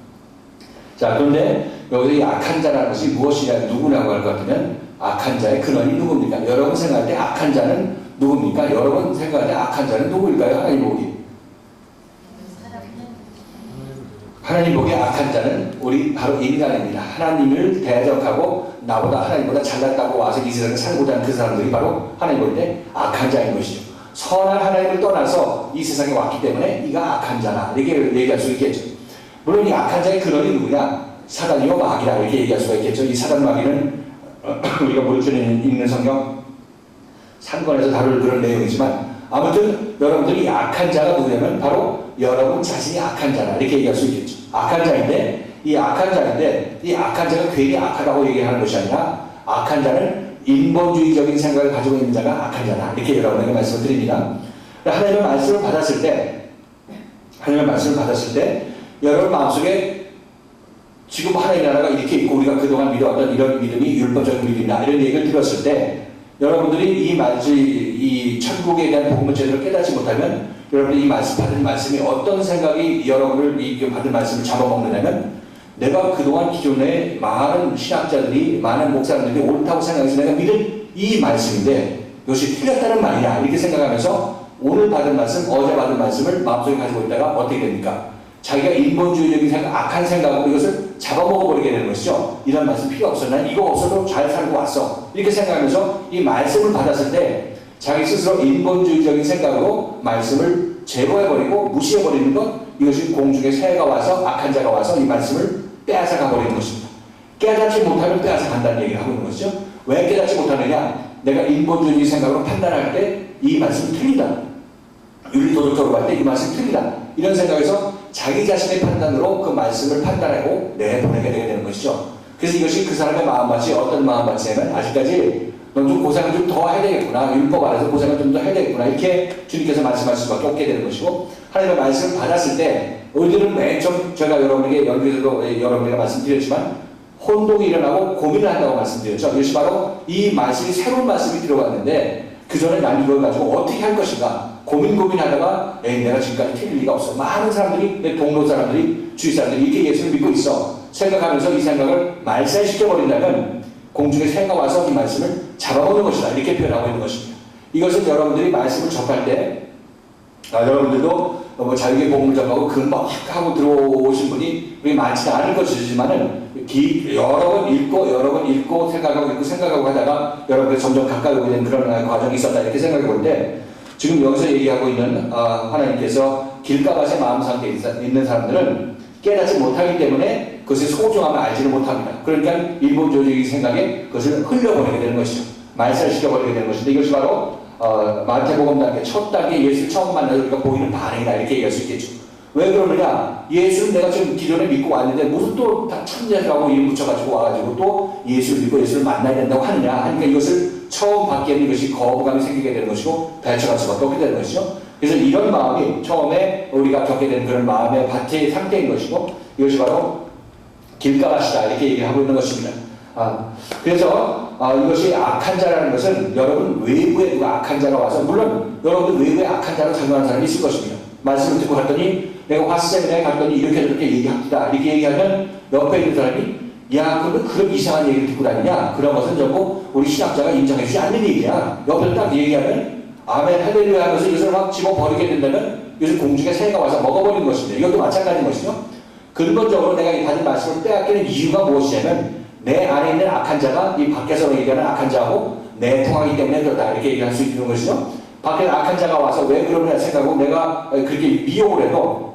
자, 그런데 여기서 이 악한 자라는 것이 무엇이냐, 누구냐고 할 것 같으면 악한 자의 근원이 누굽니까? 여러분 생각할 때 악한 자는 누굽니까? 여러분 생각할 때 악한 자는 누구일까요? 하나님 보기. 하나님 보기에 악한 자는 우리 바로 인간입니다. 하나님을 대적하고 나보다 하나님보다 잘났다고 와서 이 세상에 살고자 하는 그 사람들이 바로 하나님 볼 때 악한 자인 것이죠. 선한 하나님을 떠나서 이 세상에 왔기 때문에 이가 악한 자다 이렇게 얘기할 수 있겠죠. 물론 이 악한 자의 근원이 누구냐? 사단이요 마귀라 이렇게 얘기할 수가 있겠죠. 이 사단 마귀는 우리가 무릎전에 읽는 성경 3권에서 다룰 그런 내용이지만 아무튼 여러분들이 악한 자가 누구냐면 바로 여러분 자신이 악한 자라 이렇게 얘기할 수 있겠죠. 악한 자인데 이 악한 자가 괜히 악하다고 얘기하는 것이 아니라 악한 자는 인본주의적인 생각을 가지고 있는 자가 악한 자다 이렇게 여러분에게 말씀을 드립니다. 하나님의 말씀을 받았을 때 여러분 마음속에 지금 하나님 나라가 이렇게 있고 우리가 그동안 믿어왔던 이런 믿음이 율법적인 믿음이다 이런 얘기를 들었을 때 여러분들이 이 천국에 대한 복음을 제대로 깨닫지 못하면 여러분들이 이 받은 말씀이 어떤 생각이 여러분을 이 받은 말씀을 잡아먹느냐면 내가 그동안 기존에 많은 신학자들이 많은 목사님들이 옳다고 생각해서 내가 믿은 이 말씀인데 이것이 틀렸다는 말이냐 이렇게 생각하면서 오늘 받은 말씀, 어제 받은 말씀을 마음속에 가지고 있다가 어떻게 됩니까? 자기가 인본주의적인 생각, 악한 생각으로 이것을 잡아먹어버리게 되는 것이죠. 이런 말씀 필요 없어. 난 이거 없어도 잘 살고 왔어. 이렇게 생각하면서 이 말씀을 받았을 때 자기 스스로 인본주의적인 생각으로 말씀을 제거해버리고 무시해버리는 것, 이것이 공중의 새가 와서 악한 자가 와서 이 말씀을 빼앗아가버리는 것입니다. 깨닫지 못하면 빼앗아간다는 얘기를 하고 있는 것이죠. 왜 깨닫지 못하느냐? 내가 인본주의 생각으로 판단할 때 이 말씀이 틀리다. 윤리도덕적으로 할 때 이 말씀이 틀리다. 이런 생각에서 자기 자신의 판단으로 그 말씀을 판단하고 내보내게 되는 것이죠. 그래서 이것이 그 사람의 마음밭이 어떤 마음밭이냐면 아직까지 넌 좀 고생을 좀 더 해야 되겠구나. 율법 안에서 고생을 좀 더 해야 되겠구나. 이렇게 주님께서 말씀하실 수밖에 없게 되는 것이고 하나님의 말씀을 받았을 때 우리들은 맨 처음 제가 여러분에게 연기에서도 여러분에게 말씀드렸지만 혼동이 일어나고 고민을 한다고 말씀드렸죠. 이것이 바로 이 말씀이 새로운 말씀이 들어갔는데 그 전에 난 이걸 가지고 어떻게 할 것인가 고민하다가 내가 지금까지 틀릴 리가 없어. 많은 사람들이 내 동료 사람들이 주위 사람들이 이렇게 예수를 믿고 있어. 생각하면서 이 생각을 말살시켜버린다면 공중에 새가 와서 이 말씀을 잡아먹는 것이다. 이렇게 표현하고 있는 것입니다. 이것은 여러분들이 말씀을 접할 때 여러분들도 뭐 자유의 복음을 접하고 금방 확 하고 들어오신 분이 우리 많지는 않을 것이지만은 여러 번 읽고 생각하고 하다가 여러분들 점점 가까이 오게 된 그런 과정이 있었다 이렇게 생각해 볼 때 지금 여기서 얘기하고 있는 하나님께서 길가밭의 마음 상태에 있는 사람들은 깨닫지 못하기 때문에 그것의 소중함을 알지를 못합니다. 그러니까 일본주의적인 생각에 그것을 흘려보내게 되는 것이죠. 말살시켜버리게 되는 것인데 이것이 바로 마태복음 단계 첫 단계 예수를 처음 만나서 우리가 보이는 반응이다 이렇게 얘기할 수 있겠죠. 왜 그러느냐? 예수는 내가 지금 기존에 믿고 왔는데 무슨 또 다 천재라고 이름 붙여가지고 와가지고 또 예수를 믿고 예수를 만나야 된다고 하느냐 하니까 이것을 처음 받기에는 이것이 거부감이 생기게 되는 것이고 배척할 수밖에 없게 되는 것이죠. 그래서 이런 마음이 처음에 우리가 겪게 되는 그런 마음의 밭의 상태인 것이고 이것이 바로 길가밭이다 이렇게 얘기를 하고 있는 것입니다. 그래서 이것이 악한 자라는 것은 여러분 외부에 누가 악한 자가 와서 물론 여러분들 외부에 악한 자로 작용하는 사람이 있을 것입니다. 말씀을 듣고 갔더니 내가 화세미나에 갔더니 이렇게 얘기합니다. 이렇게 얘기하면 옆에 있는 사람이 야 그러면 그런 이상한 얘기를 듣고 다니냐? 그런 것은 전부 우리 신학자가 인정해주지 않는 얘기야. 옆에서 딱 얘기하면 아멘 할렐루야 하면서 이것을 막 집어버리게 된다면 이것을 공중에 새가 와서 먹어버리는 것입니다. 이것도 마찬가지인 것이죠. 근본적으로 내가 이 받은 말씀을 빼앗기는 이유가 무엇이냐면 내 안에 있는 악한 자가 이 밖에서 얘기하는 악한 자하고 내통하기 때문에 그렇다 이렇게 얘기할 수 있는 것이죠. 밖에 악한 자가 와서 왜 그러냐 생각하고 내가 그렇게 미혹을 해도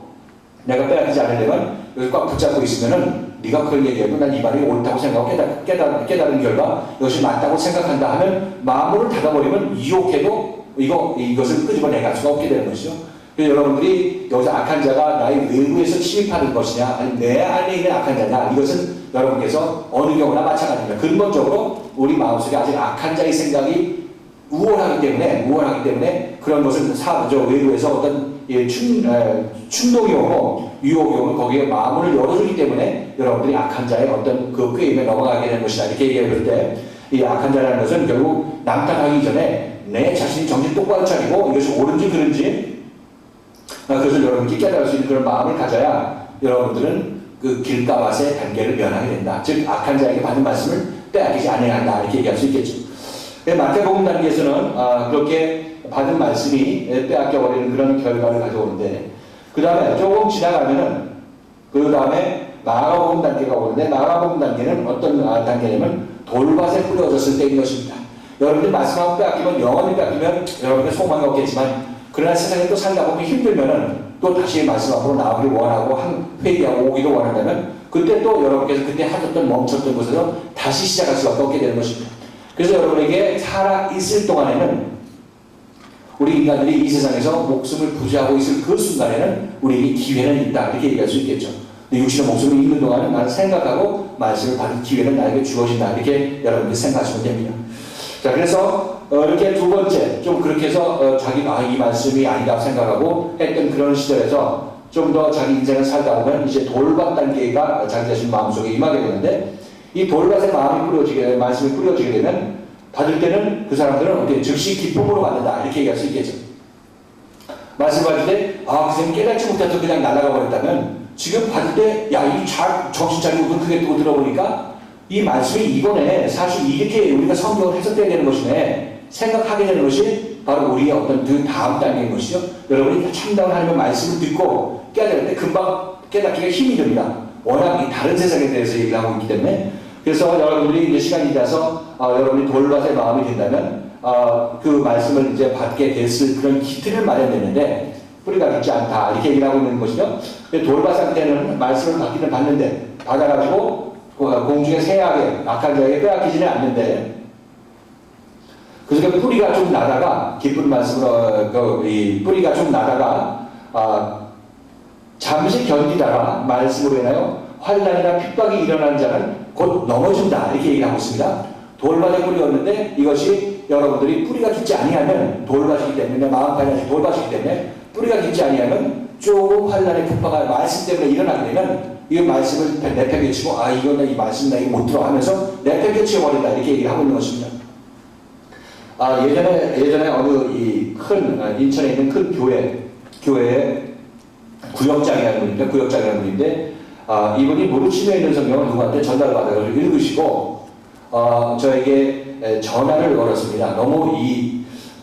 내가 빼앗기지 않으려면 여기서 꽉 붙잡고 있으면은 네가 그런 얘기해도 난 이 말이 옳다고 생각하고 깨달은 결과 이것이 맞다고 생각한다 하면 마음을 닫아버리면 유혹해도 이것을 끄집어내갈 수가 없게 되는 것이죠. 그래서 여러분들이 여기서 악한 자가 나의 외부에서 침입하는 것이냐 아니면 내 안에 있는 악한 자냐 이것은 여러분께서 어느 경우나 마찬가지입니다. 근본적으로 우리 마음속에 아직 악한 자의 생각이 우월하기 때문에 그런 것은 외부에서 어떤 충동이 오고 유혹이 오면 거기에 마음을 열어주기 때문에 여러분들이 악한 자의 어떤 그 꾀임에 넘어가게 되는 것이다 이렇게 얘기할 때 이 악한 자라는 것은 결국 남탓하기 전에 내 자신이 정신 똑바로 차리고 이것이 옳은지 그른지 그것을 여러분께 깨달을 수 있는 그런 마음을 가져야 여러분들은 그 길가밭의 단계를 면하게 된다. 즉 악한 자에게 받은 말씀을 빼앗기지 않아야 한다 이렇게 얘기할 수 있겠죠. 마태복음 단계에서는 그렇게 받은 말씀이 빼앗겨버리는 그런 결과를 가져오는데 그 다음에 조금 지나가면은 그 다음에 마가복음 단계가 오는데 마가복음 단계는 어떤 단계냐면 돌밭에 뿌려졌을 때인 것입니다. 여러분들 말씀하고 빼앗기면 영원히 빼앗기면 여러분의 소망이 없겠지만 그러나 세상에 또 살다 보면 힘들면은 또 다시 말씀 앞으로 나오기를 원하고 회개하고 오기를 원한다면 그때 또 여러분께서 그때 하셨던 멈췄던 곳에서 다시 시작할 수밖에 없게 되는 것입니다. 그래서 여러분에게 살아있을 동안에는 우리 인간들이 이 세상에서 목숨을 부지하고 있을 그 순간에는 우리에게 기회는 있다 이렇게 얘기할 수 있겠죠. 육신의 목숨을 잃는 동안은 나는 생각하고 말씀을 받을 기회는 나에게 주어진다 이렇게 여러분들이 생각하시면 됩니다. 자 그래서 이렇게 두 번째 좀 그렇게 해서 자기가 이 말씀이 아니다 생각하고 했던 그런 시절에서 좀 더 자기 인생을 살다 보면 이제 돌밭 단계가 자기 자신 마음속에 임하게 되는데 이 돌밭에 말씀이 뿌려지게 되면 받을 때는 그 사람들은 어떻게 즉시 기쁨으로 받는다 이렇게 얘기할 수 있겠죠. 말씀 받을 때 그냥 깨닫지 못해서 그냥 날아가 버렸다면 지금 받을 때 정신 차리고 눈 크게 뜨고 들어보니까 이 말씀이 이거네 사실 이렇게 우리가 성경을 해석해야 되는 것이네 생각하게 되는 것이 바로 우리의 어떤 그 다음 단계인 것이죠. 여러분이 참다운 하나님의 말씀을 듣고 깨달을 때 금방 깨닫기가 힘이 듭니다. 워낙 이 다른 세상에 대해서 얘기를 하고 있기 때문에 그래서 여러분들이 이제 시간이 지나서 여러분이 돌밭의 마음이 된다면 그 말씀을 이제 받게 됐을 그런 기틀을 마련했는데 뿌리가 깊지 않다 이렇게 얘기를 하고 있는 것이죠. 돌바상 때는 말씀을 받기는 받는데 받아가지고 공중에 새하게 악한 자에게 빼앗기지는 않는데 그래서 그 뿌리가 좀 나다가 기쁜 말씀으로 이 뿌리가 좀 나다가 잠시 견디다가 말씀으로 인하여 환난이나 핍박이 일어나는 자는 곧 넘어진다 이렇게 얘기하고 있습니다. 돌밭에 뿌리였는데 이것이 여러분들이 뿌리가 깊지 아니하면 돌밭이기 때문에 마음판이 돌밭이기 때문에 뿌리가 깊지 아니하면 조금 환난의 핍박이 말씀 때문에 일어나게 되면 이 말씀을 내팽개치고 이거는 이 말씀 나 이거 못 들어 하면서 내팽개치워 버린다 이렇게 얘기를 하고 있는 것입니다. 예전에 어느 인천에 있는 큰 교회의 구역장이라는 분인데 이분이 무릎 치매 있는 성경을 누구한테 전달받아서 읽으시고 저에게 전화를 걸었습니다. 너무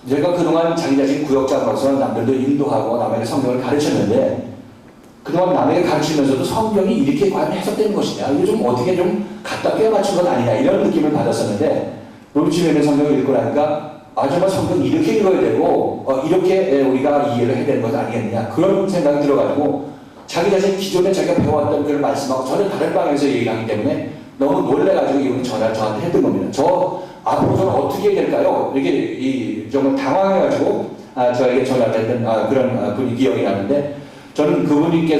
제가 그동안 자기 자신 구역장으로서 남들도 인도하고 남에게 성경을 가르쳤는데 그동안 남에게 가르치면서도 성경이 이렇게 과연 해석되는 것이냐 이거 좀 어떻게 좀 갖다 껴 맞춘 건 아니냐 이런 느낌을 받았었는데 무릎 치매 있는 성경을 읽고 나니까 정말 성경 이렇게 읽어야 되고 이렇게 우리가 이해를 해야 되는 것 아니겠느냐 그런 생각이 들어가지고 자기 자신 기존에 자기가 배워왔던 그런 말씀하고 전혀 다른 방향에서 얘기를 하기 때문에 너무 놀래가지고 이분이 전화를 저한테 했던 겁니다. 저 앞으로 저는 어떻게 해야 될까요? 이렇게 정말 당황해가지고 저에게 전화를 했던 그런 분이 기억이 나는데 저는 그분께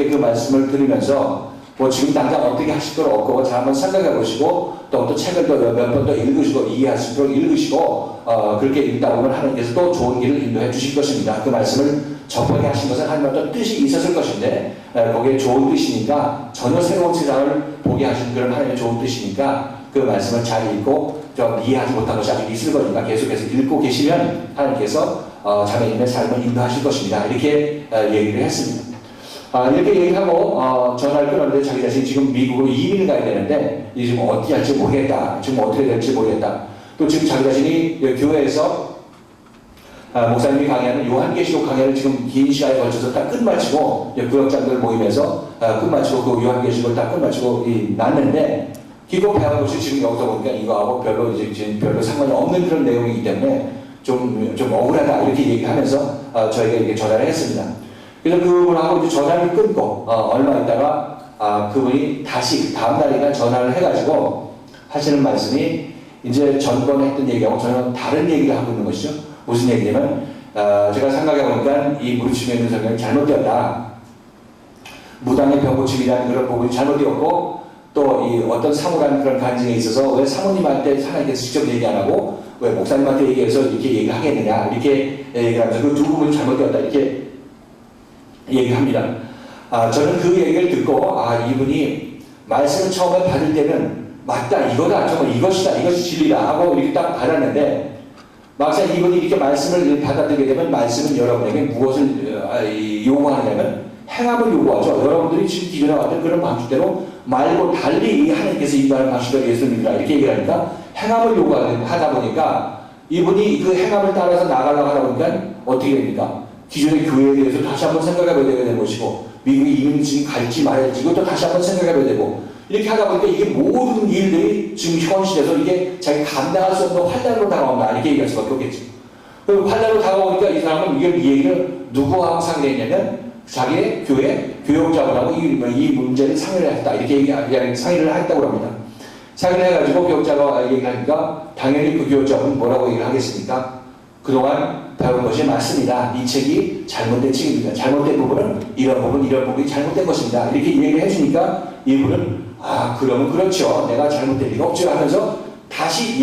그 말씀을 들으면서 지금 당장 어떻게 하실 건 없고 잘 한번 생각해 보시고 또 책을 또 몇 번 더 읽으시고 이해할 수 있도록 읽으시고 그렇게 읽다 보면 하나님께서 또 좋은 길을 인도해 주실 것입니다. 그 말씀을 접하게 하신 것은 하나님의 어떤 뜻이 있었을 것인데 거기에 좋은 뜻이니까 전혀 새로운 세상을 보게 하신 그런 하나님의 좋은 뜻이니까 그 말씀을 잘 읽고 좀 이해하지 못한 것이 아직 있을 거니까 계속해서 읽고 계시면 하나님께서 자매님의 삶을 인도하실 것입니다. 이렇게 얘기를 했습니다. 이렇게 얘기하고 전화를 끊었는데 자기 자신이 지금 미국으로 이민을 가야 되는데 지금 어떻게 할지 모르겠다. 지금 어떻게 될지 모르겠다. 또 지금 자기 자신이 교회에서 목사님이 강의하는 요한계시록 강의를 지금 긴 시간에 걸쳐서 다 끝마치고 구역장들 모임에서 끝마치고 그 요한계시록을 다 끝마치고 났는데 기껏 배운 것이 지금 여기서 보니까 이거하고 별로 상관이 없는 그런 내용이기 때문에 좀 억울하다 이렇게 얘기하면서 저에게 이렇게 전화를 했습니다. 그래서 그분하고 이제 전화를 끊고 얼마 있다가 그분이 다시 다음 날이나 전화를 해가지고 하시는 말씀이 이제 전번에 했던 얘기하고 전혀 다른 얘기를 하고 있는 것이죠. 무슨 얘기냐면 제가 생각해보니까 이 무릎 치매 있는 성경이 잘못되었다. 무당의 병고침이라는 그런 부분이 잘못되었고 또 이 어떤 사모라는 그런 간증에 있어서 왜 사모님한테 하나님께서 직접 얘기 안 하고 왜 목사님한테 얘기해서 이렇게 얘기를 하겠느냐 이렇게 얘기를 하면서 그 두 부분이 잘못되었다 이렇게 얘기합니다. 저는 그 얘기를 듣고 이분이 말씀을 처음에 받을 때는 맞다 이거다 정말 이것이다 이것이 진리다 하고 이렇게 딱 받았는데 막상 이분이 이렇게 말씀을 받아들게 되면 말씀은 여러분에게 무엇을 요구하느냐면 행함을 요구하죠. 여러분들이 지금 기존에 왔던 그런 방식대로 말고 달리 하나님께서 인도하는 방식대로 예수님이라 이렇게 얘기하니까 행함을 요구하다 보니까 이분이 그 행함을 따라서 나가려고 하다 보니까 어떻게 됩니까? 기존의 교회에 대해서 다시 한번 생각해봐야 되는 것이고 미국에 이민 지금 갈지 말지 이것도 다시 한번 생각해봐야 되고 이렇게 하다 보니까 이게 모든 일들이 지금 현실에서 이게 자기 감당할 수 없는 환난으로 다가온다 이렇게 얘기할 수밖에 없겠죠. 그리고 환난으로 다가오니까 이 사람은 이 얘기를 누구하고 상의했냐면 자기의 교역자분하고 이 문제를 상의를 했다 이렇게 상의를 했다고 합니다. 상의를 해가지고 교역자가 얘기하니까 당연히 그 교역자분은 뭐라고 얘기를 하겠습니까? 그동안 배운 것이 맞습니다. 이 책이 잘못된 책입니다. 잘못된 부분은 이런 부분이 잘못된 것입니다. 이렇게 얘기를 해주니까 이분은 그러면 그렇죠. 내가 잘못된 리가 없죠 하면서 다시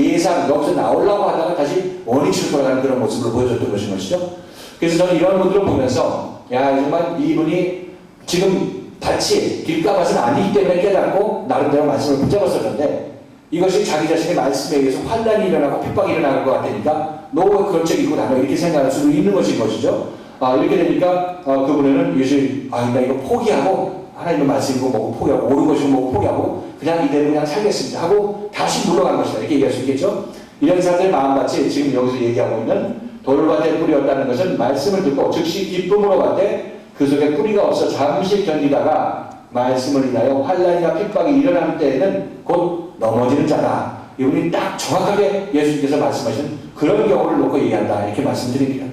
여기서 나오려고 하다가 다시 원위치로 돌아가는 그런 모습을 보여줬던 것이죠. 그래서 저는 이런 분들을 보면서 정말 이분이 지금 같이 길가맛은 아니기 때문에 깨닫고 나름대로 말씀을 붙잡았었는데 이것이 자기 자신의 말씀에 의해서 환난이 일어나고 핍박이 일어날 것 같으니까 너 왜 그런 책 읽고 다녀 이렇게 생각할 수도 있는 것이죠. 이렇게 되니까 그분은 요즘 나 이거 포기하고 하나님의 말씀 읽고 뭐고 포기하고 옳은 것이고 뭐고 포기하고 그냥 이대로 그냥 살겠습니다 하고 다시 물러간 것이다 이렇게 얘기할 수 있겠죠. 이런 사람들 마음같이 지금 여기서 얘기하고 있는 돌밭에 뿌리였다는 것은 말씀을 듣고 즉시 기쁨으로 받되 그 속에 뿌리가 없어 잠시 견디다가 말씀을 인하여 환난이나 핍박이 일어나는 때에는 곧 넘어지는 자다. 이분이 딱 정확하게 예수님께서 말씀하신 그런 경우를 놓고 얘기한다. 이렇게 말씀드립니다.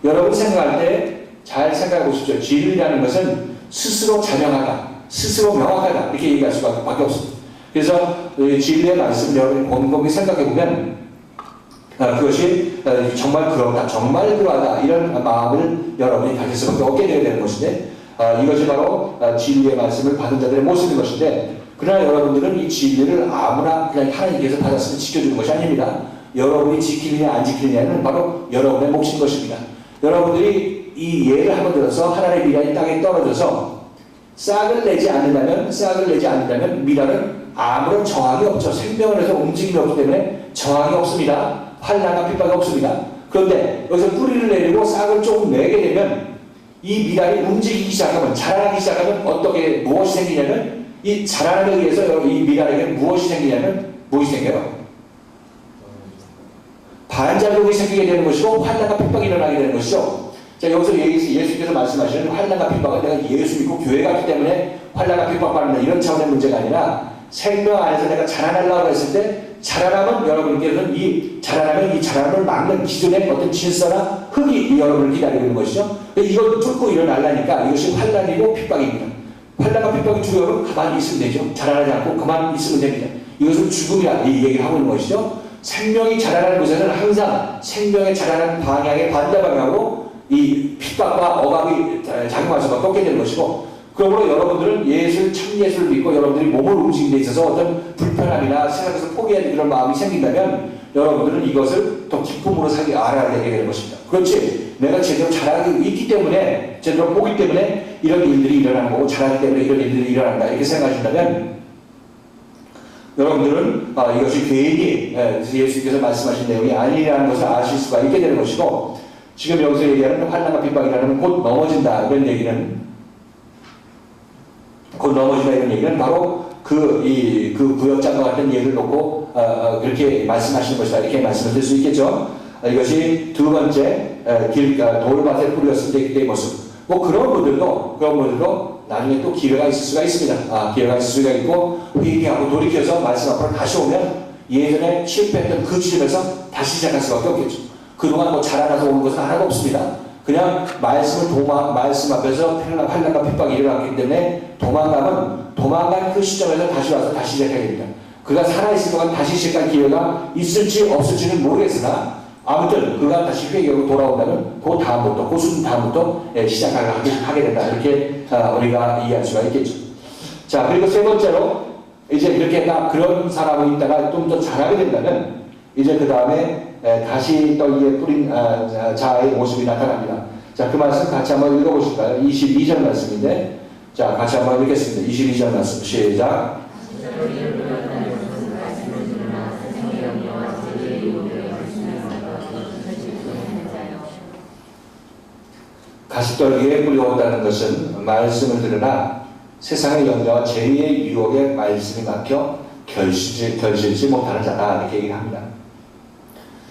여러분 생각할 때 잘 생각해 보십시오. 진리라는 것은 스스로 자명하다, 스스로 명확하다 이렇게 얘기할 수밖에 없습니다. 그래서 진리의 말씀을 여러분이 곰곰이 생각해 보면 그것이 정말 그렇다, 정말 그러하다 이런 마음을 여러분이 가질 수밖에 없게 되는 것인데 이것이 바로 진리의 말씀을 받은 자들의 모습인 것인데 그러나 여러분들은 이 진리를 아무나 그냥 하나님께서 받았으면 지켜주는 것이 아닙니다. 여러분이 지키느냐 안 지키느냐는 바로 여러분의 몫인 것입니다. 여러분들이 이 예를 한번 들어서 하나님의 미랄이 땅에 떨어져서 싹을 내지 않는다면 미랄은 아무런 저항이 없죠. 생명을 해서 움직임이 없기 때문에 저항이 없습니다. 환난과 핍박이 없습니다. 그런데 여기서 뿌리를 내리고 싹을 조금 내게 되면 이 미랄이 움직이기 시작하면, 자라나기 시작하면 무엇이 생기냐면 이 자라나기 위해서 이 미랄에게 무엇이 생기냐면 무엇이 생겨요? 반작용이 생기게 되는 것이고 환난과 핍박이 일어나게 되는 것이죠. 자, 여기서 예수께서 말씀하시는 환난과 핍박은 내가 예수 믿고 교회 갔기 때문에 환난과 핍박받는다 이런 차원의 문제가 아니라 생명 안에서 내가 자라나려고 했을 때 자라나면 여러분께서는 이 자라남을 막는 기존의 어떤 질서나 흙이 여러분을 기다리고 있는 것이죠. 이걸 뚫고 일어나려니까 이것이 환난이고 핍박입니다. 환난과 핍박이 주어는 가만히 있으면 되죠. 자라나지 않고 가만히 있으면 됩니다. 이것은 죽음이라 이 얘기를 하고 있는 것이죠. 생명이 자라나는 곳에는 항상 생명의 자라나는 방향의 반대 방향으로 이 핍박과 억압이 작용할 수밖에 없게 되는 것이고 그러므로 여러분들은 참 예수를 믿고 여러분들이 몸을 움직이는 데 있어서 어떤 불편함이나 생각에서 포기하는 그런 마음이 생긴다면 여러분들은 이것을 더 기쁨으로 알아야 되게 되는 것입니다. 그렇지. 내가 제대로 자라고 있기 때문에 제대로 보기 때문에 이런 일들이 일어나는 거고 자라기 때문에 이런 일들이 일어난다 이렇게 생각하신다면 여러분들은 이것이 괜히 예수께서 말씀하신 내용이 아니라는 것을 아실 수가 있게 되는 것이고 지금 여기서 얘기하는 환난과 핍박이라는 곧 넘어진다 이런 얘기는 바로 그 구역장과 같은 예를 놓고 그렇게 말씀하시는 것이다 이렇게 말씀을 드릴 수 있겠죠. 이것이 두 번째 돌밭에 뿌렸을 때의 모습. 그런 분들도 나중에 또 기회가 있을 수가 있습니다. 기회가 있을 수가 있고 회개하고 돌이켜서 말씀 앞으로 다시 오면 예전에 실패했던 그 지점에서 다시 시작할 수밖에 없겠죠. 그동안 자라나서 오는 것은 하나도 없습니다. 그냥 말씀 앞에서 환난과 핍박이 일어났기 때문에 도망간 그 시점에서 다시 와서 다시 시작해야 됩니다. 그가 살아있을 동안 다시 시작할 기회가 있을지 없을지는 모르겠으나 아무튼 그가 다시 회개하고 돌아온다면 그 다음부터 시작하게 된다. 이렇게 우리가 이해할 수가 있겠죠. 자, 그리고 세 번째로 이제 이렇게 그런 사람이 있다가 좀 더 잘하게 된다면 이제 그 다음에 다시 떡 위에 뿌린 자의 모습이 나타납니다. 자, 그 말씀 같이 한번 읽어보실까요? 22절 말씀인데 자, 같이 한번 읽겠습니다. 22절 말씀 시작. 가시떨기에 뿌려온다는 것은 말씀을 들으나 세상의 영자와 죄의 유혹에 말씀이 막혀 결실지 못하는 자다 이렇게 얘기를 합니다.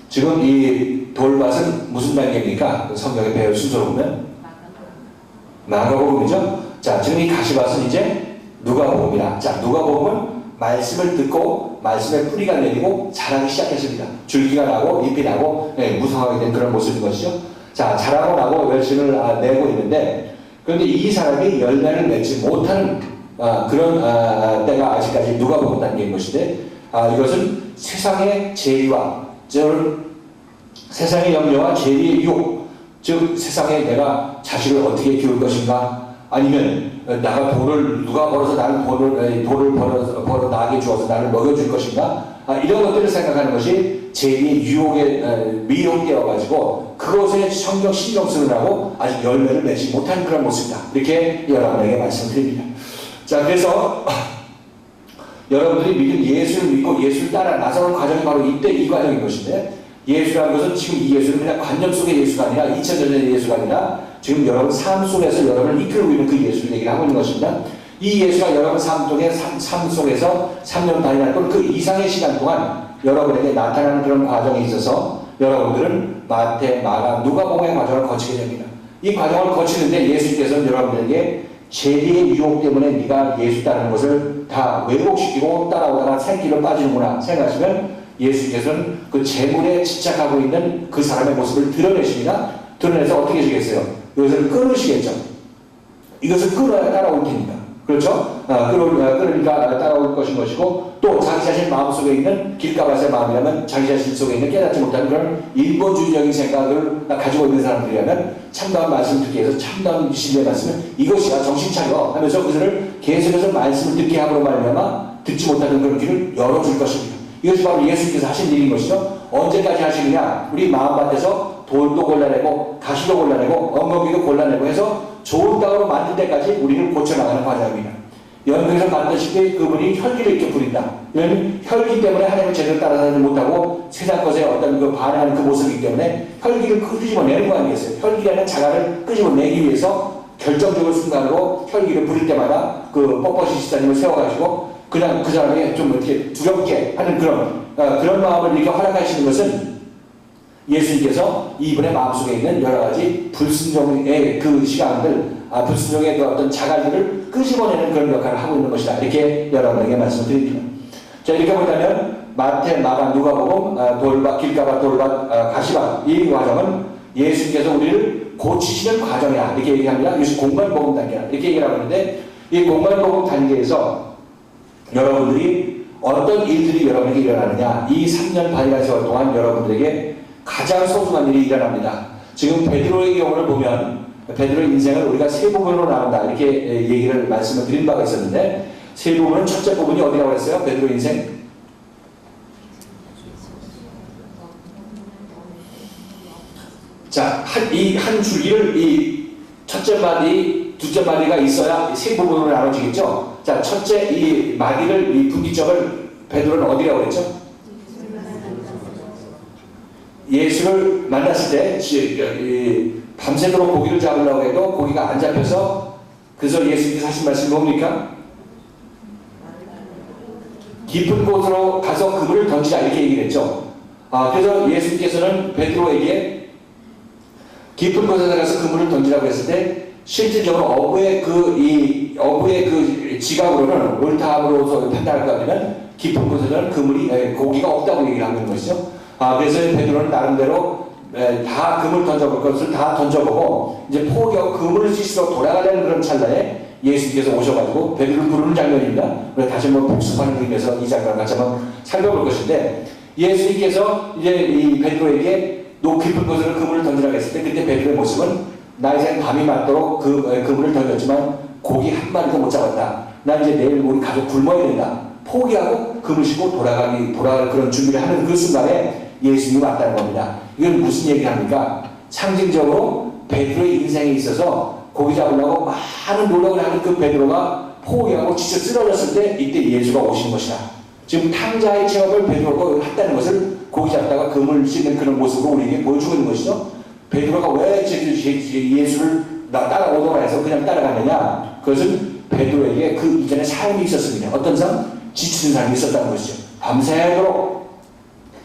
지금 이 돌밭은 무슨 단계입니까? 성경의 배열 순서로 보면 마가복음이죠. 자, 지금 이 가시밭은 이제 누가복음이다. 자, 누가복음은 말씀을 듣고 말씀의 뿌리가 내리고 자라기 시작했습니다. 줄기가 나고 잎이 나고 무성하게 된 그런 모습인 것이죠. 자, 자라고 나고 열심을 내고 있는데 그런데 이 사람이 열매를 맺지 못하는 그런 때가 아직까지 누가복음 단계인 것인데 이것은 세상의 재리와 세상의 염려와 재리의 유혹, 즉 세상에 내가 자식을 어떻게 키울 것인가, 아니면 내가 누가 벌어서 나를 돈을 벌어 나에게 주어서 나를 먹여줄 것인가, 이런 것들을 생각하는 것이 재리의 유혹에 미혹되어가지고 그것에 신경 쓰느라고 아직 열매를 맺지 못한 그런 모습이다. 이렇게 여러분에게 말씀드립니다. 자, 그래서 여러분들이 예수를 믿고 예수를 따라 나서는 과정이 바로 이때 이 과정인 것인데, 예수라는 것은 지금 이 예수는 그냥 관념 속의 예수가 아니라 2000년 전의 예수가 아니라 지금 여러분 삶 속에서 여러분을 이끌고 있는 그 예수를 얘기를 하고 있는 것입니다. 이 예수가 여러분 삶 속에서 3년 반이나 또는 그 이상의 시간 동안 여러분에게 나타나는 그런 과정에 있어서 여러분들은 마태, 마가, 누가복음의 과정을 거치게 됩니다. 이 과정을 거치는데 예수님께서는 여러분들에게 재리의 유혹 때문에 네가 예수 따르는 것을 다 왜곡시키고 따라오다가 생기로 빠지는구나 생각하시면 예수께서는 그 재물에 집착하고 있는 그 사람의 모습을 드러내십니다. 드러내서 어떻게 하시겠어요? 이것을 끊으시겠죠. 이것을 끊어야 따라올 테니까. 그렇죠? 그러니까 따라올 것이고 또 자기 자신 마음속에 있는 길가밭의 마음이라면 자기 자신 속에 있는 깨닫지 못하는 그런 일본주의적인 생각을 가지고 있는 사람들이라면 참다운 말씀 듣기 위해서 참다운 신뢰의 말씀은 이것이야 정신 차려 하면서 그들을 계속해서 말씀을 듣게 함으로 말미암아 듣지 못하는 그런 길을 열어줄 것입니다. 이것이 바로 예수께서 하신 일인 것이죠. 언제까지 하시느냐? 우리 마음밭에서 돌도 골라내고 가시도 골라내고 엉겅퀴도 골라내고 해서 좋은 땅으로 만들 때까지 우리를 고쳐나가는 과정입니다. 연극에서 만드시되 그분이 혈기를 이렇게 부린다. 왜냐하면 혈기 때문에 하나님을 제대로 따라가지 못하고 세상 것에 어떤 그 반응하는 그 모습이기 때문에 혈기를 끄집어내는 거 아니겠어요? 혈기라는 자갈을 끄집어내기 위해서 결정적인 순간으로 혈기를 부릴 때마다 그 뻣뻣이 지사님을 세워가지고 그냥 그 사람이 좀 이렇게 두렵게 하는 그런 마음을 이렇게 허락하시는 것은 예수님께서 이분의 마음속에 있는 여러 가지 불순종의 그 시간들, 불순종의 그 어떤 자갈들을 끄집어내는 그런 역할을 하고 있는 것이다. 이렇게 여러분에게 말씀을 드립니다. 자, 이렇게 보자면 마태, 마가, 누가복음, 돌밭, 길가밭, 돌밭, 가시밭 이 과정은 예수님께서 우리를 고치시는 과정이야. 이렇게 얘기합니다. 이것이 공간복음 단계야. 이렇게 얘기를 하는데 이 공간복음 단계에서 여러분들이 어떤 일들이 여러분에게 일어나느냐. 이 3년 반이라는 세월 동안 여러분들에게 가장 소중한 일이 일어납니다. 지금 베드로의 경우를 보면 베드로의 인생을 우리가 세 부분으로 나눈다 이렇게 얘기를 말씀을 드린 바가 있었는데 세 부분은 첫째 부분이 어디라고 했어요? 베드로의 인생 자, 한 줄기를 이 첫째 마디, 둘째 마디가 있어야 세 부분으로 나눠지겠죠? 자, 첫째 이 마디를 이 분기점을 베드로는 어디라고 그랬죠? 예수를 만났을 때 밤새도록 고기를 잡으려고 해도 고기가 안 잡혀서 그래서 예수님께서 하신 말씀이 뭡니까? 깊은 곳으로 가서 그물을 던지자 이렇게 얘기를 했죠. 그래서 예수님께서는 베드로에게 깊은 곳에 가서 그물을 던지라고 했을 때 실질적으로 어부의 그 지각으로는 옳다함으로서 판단할 것 같으면 깊은 곳에서는 고기가 없다고 얘기를 하는 것이죠. 그래서 베드로는 나름대로 다 금을 던져볼 것을 다 던져보고 이제 포격 그물을 씻으러 돌아가려는 그런 찰나에 예수님께서 오셔가지고 베드로를 부르는 장면입니다. 그래서 다시 한번 복습하는 의미에서 이 장면을 같이 한번 살펴볼 것인데 예수님께서 이제 이 베드로에게 깊은 곳으로 그물을 던지라고 했을 때 그때 베드로의 모습은 나 이제 밤이 맞도록 그물을 던졌지만 고기 한 마리도 못 잡았다. 나 이제 내일 우리 가족 굶어야 된다. 포기하고 그물 싣고 돌아갈 그런 준비를 하는 그 순간에 예수님이 왔다는 겁니다. 이건 무슨 얘기를 합니까? 상징적으로 베드로의 인생에 있어서 고기 잡으려고 많은 노력을 하는 그 베드로가 포기하고 지쳐 쓰러졌을 때 이때 예수가 오신 것이다. 지금 탕자의 체험을 베드로가 했다는 것을 고기 잡다가 그물 싣는 그런 모습으로 우리에게 보여주고 있는 것이죠. 베드로가 왜 예수를 따라오더라 해서 그냥 따라가느냐? 그것은 베드로에게 그 이전에 삶이 있었습니다. 어떤 삶? 지치는 삶이 있었다는 것이죠. 밤새도록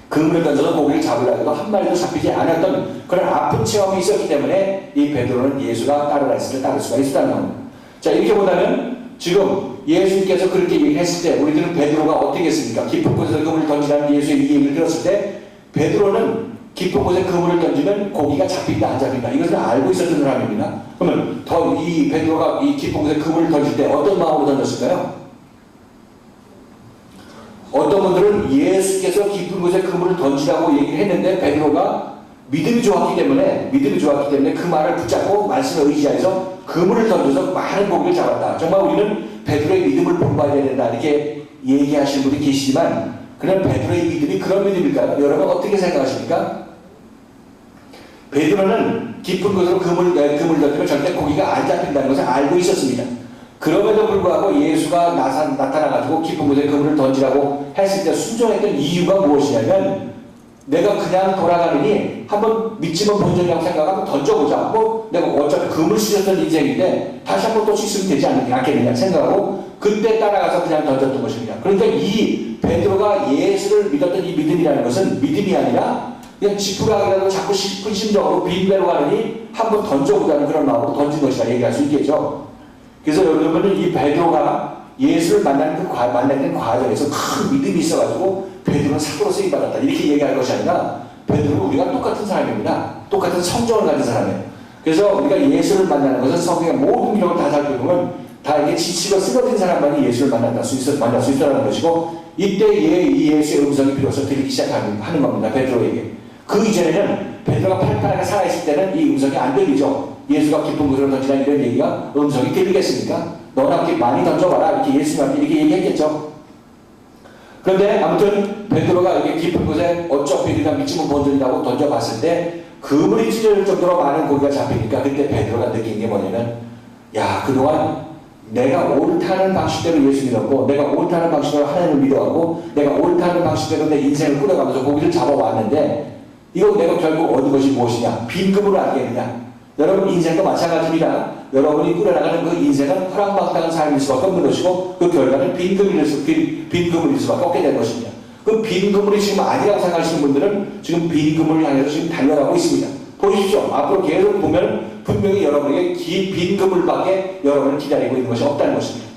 그물을 던져서 고기를 잡으려 해도 한 마리도 잡히지 않았던 그런 아픈 체험이 있었기 때문에 이 베드로는 예수가 따르라 했을 때 따를 수가 있었다는 겁니다. 자, 이렇게 보다면 지금 예수님께서 그렇게 얘기했을 때 우리들은 베드로가 어떻게 했습니까? 깊은 곳에서 그물을 던지라는 예수의 이 얘기를 들었을 때 베드로는 깊은 곳에 그물을 던지면 고기가 잡힌다 안 잡힌다 이것을 알고 있었던 사람입니다. 그러면 더 이 베드로가 이 깊은 곳에 그물을 던질 때 어떤 마음으로 던졌을까요? 어떤 분들은 예수께서 깊은 곳에 그물을 던지라고 얘기를 했는데 베드로가 믿음이 좋았기 때문에 그 말을 붙잡고 말씀에 의지하여서 그물을 던져서 많은 고기를 잡았다. 정말 우리는 베드로의 믿음을 본받아야 된다 이렇게 얘기하시는 분이 계시지만 그런 베드로의 믿음이 그런 믿음일까요? 여러분 어떻게 생각하십니까? 베드로는 깊은 곳으로 그물을 던지면 절대 고기가 안 잡힌다는 것을 알고 있었습니다. 그럼에도 불구하고 예수가 나타나가지고 깊은 곳에 그물을 던지라고 했을 때 순종했던 이유가 무엇이냐면 내가 그냥 돌아가느니 한번 믿지만 본전이라고 생각하고 던져보자. 내가 어차피 그물 씻었던 인생인데 다시 한번 또 씻으면 되지 않겠느냐 생각하고 그때 따라가서 그냥 던졌던 것입니다. 그러니까 이 베드로가 예수를 믿었던 이 믿음이라는 것은 믿음이 아니라 그냥 지푸라기라도 자꾸 싶은 심정으로 빈배로 가느니 한번 던져보자는 그런 마음으로 던진 것이라 얘기할 수 있겠죠. 그래서 여러분은 이 베드로가 예수를 만나는 과정에서 큰 믿음이 있어가지고 베드로는 사도로 쓰임받았다 이렇게 얘기할 것이 아니라 베드로는 우리가 똑같은 사람입니다. 똑같은 성정을 가진 사람이에요. 그래서 우리가 예수를 만나는 것은 성경의 모든 기록을 다 살펴보면 다 이게 지치고 쓰러진 사람만이 예수를 만날 수 있다는 것이고 이때 이 예수의 음성이 비로소 들리기 시작하는 겁니다. 베드로에게. 그 이전에는 베드로가 팔팔하게 살아있을 때는 이 음성이 안 들리죠. 예수가 깊은 곳으로 던지라 이런 얘기가 음성이 들리겠습니까? 너나 많이 던져봐라 이렇게 예수님한테 이렇게 얘기했겠죠. 그런데 아무튼 베드로가 이렇게 깊은 곳에 어차피 그냥 미치면 본전이라고 던져봤을 때 그물이 찢어질 정도로 많은 고기가 잡히니까 그때 베드로가 느낀 게 뭐냐면 야 그동안 내가 옳다는 방식대로 예수 믿었고 내가 옳다는 방식대로 하나님을 믿어왔고 내가 옳다는 방식대로 내 인생을 꾸려가면서 고기를 잡아왔는데 이거 내가 결국 얻은 것이 무엇이냐? 빈 그물을 알겠느냐? 여러분 인생도 마찬가지입니다. 여러분이 꾸려나가는 그 인생은 허락마땅한 삶일 수밖에 없는 것이고 그 결과는 빈 그물일 수밖에 없게 된 것입니다. 그 빈 그물이 지금 아니라고 생각하시는 분들은 지금 빈 그물을 향해서 지금 달려가고 있습니다. 보십시오. 앞으로 계속 보면 분명히 여러분에게 빈 그물밖에 여러분을 기다리고 있는 것이 없다는 것입니다.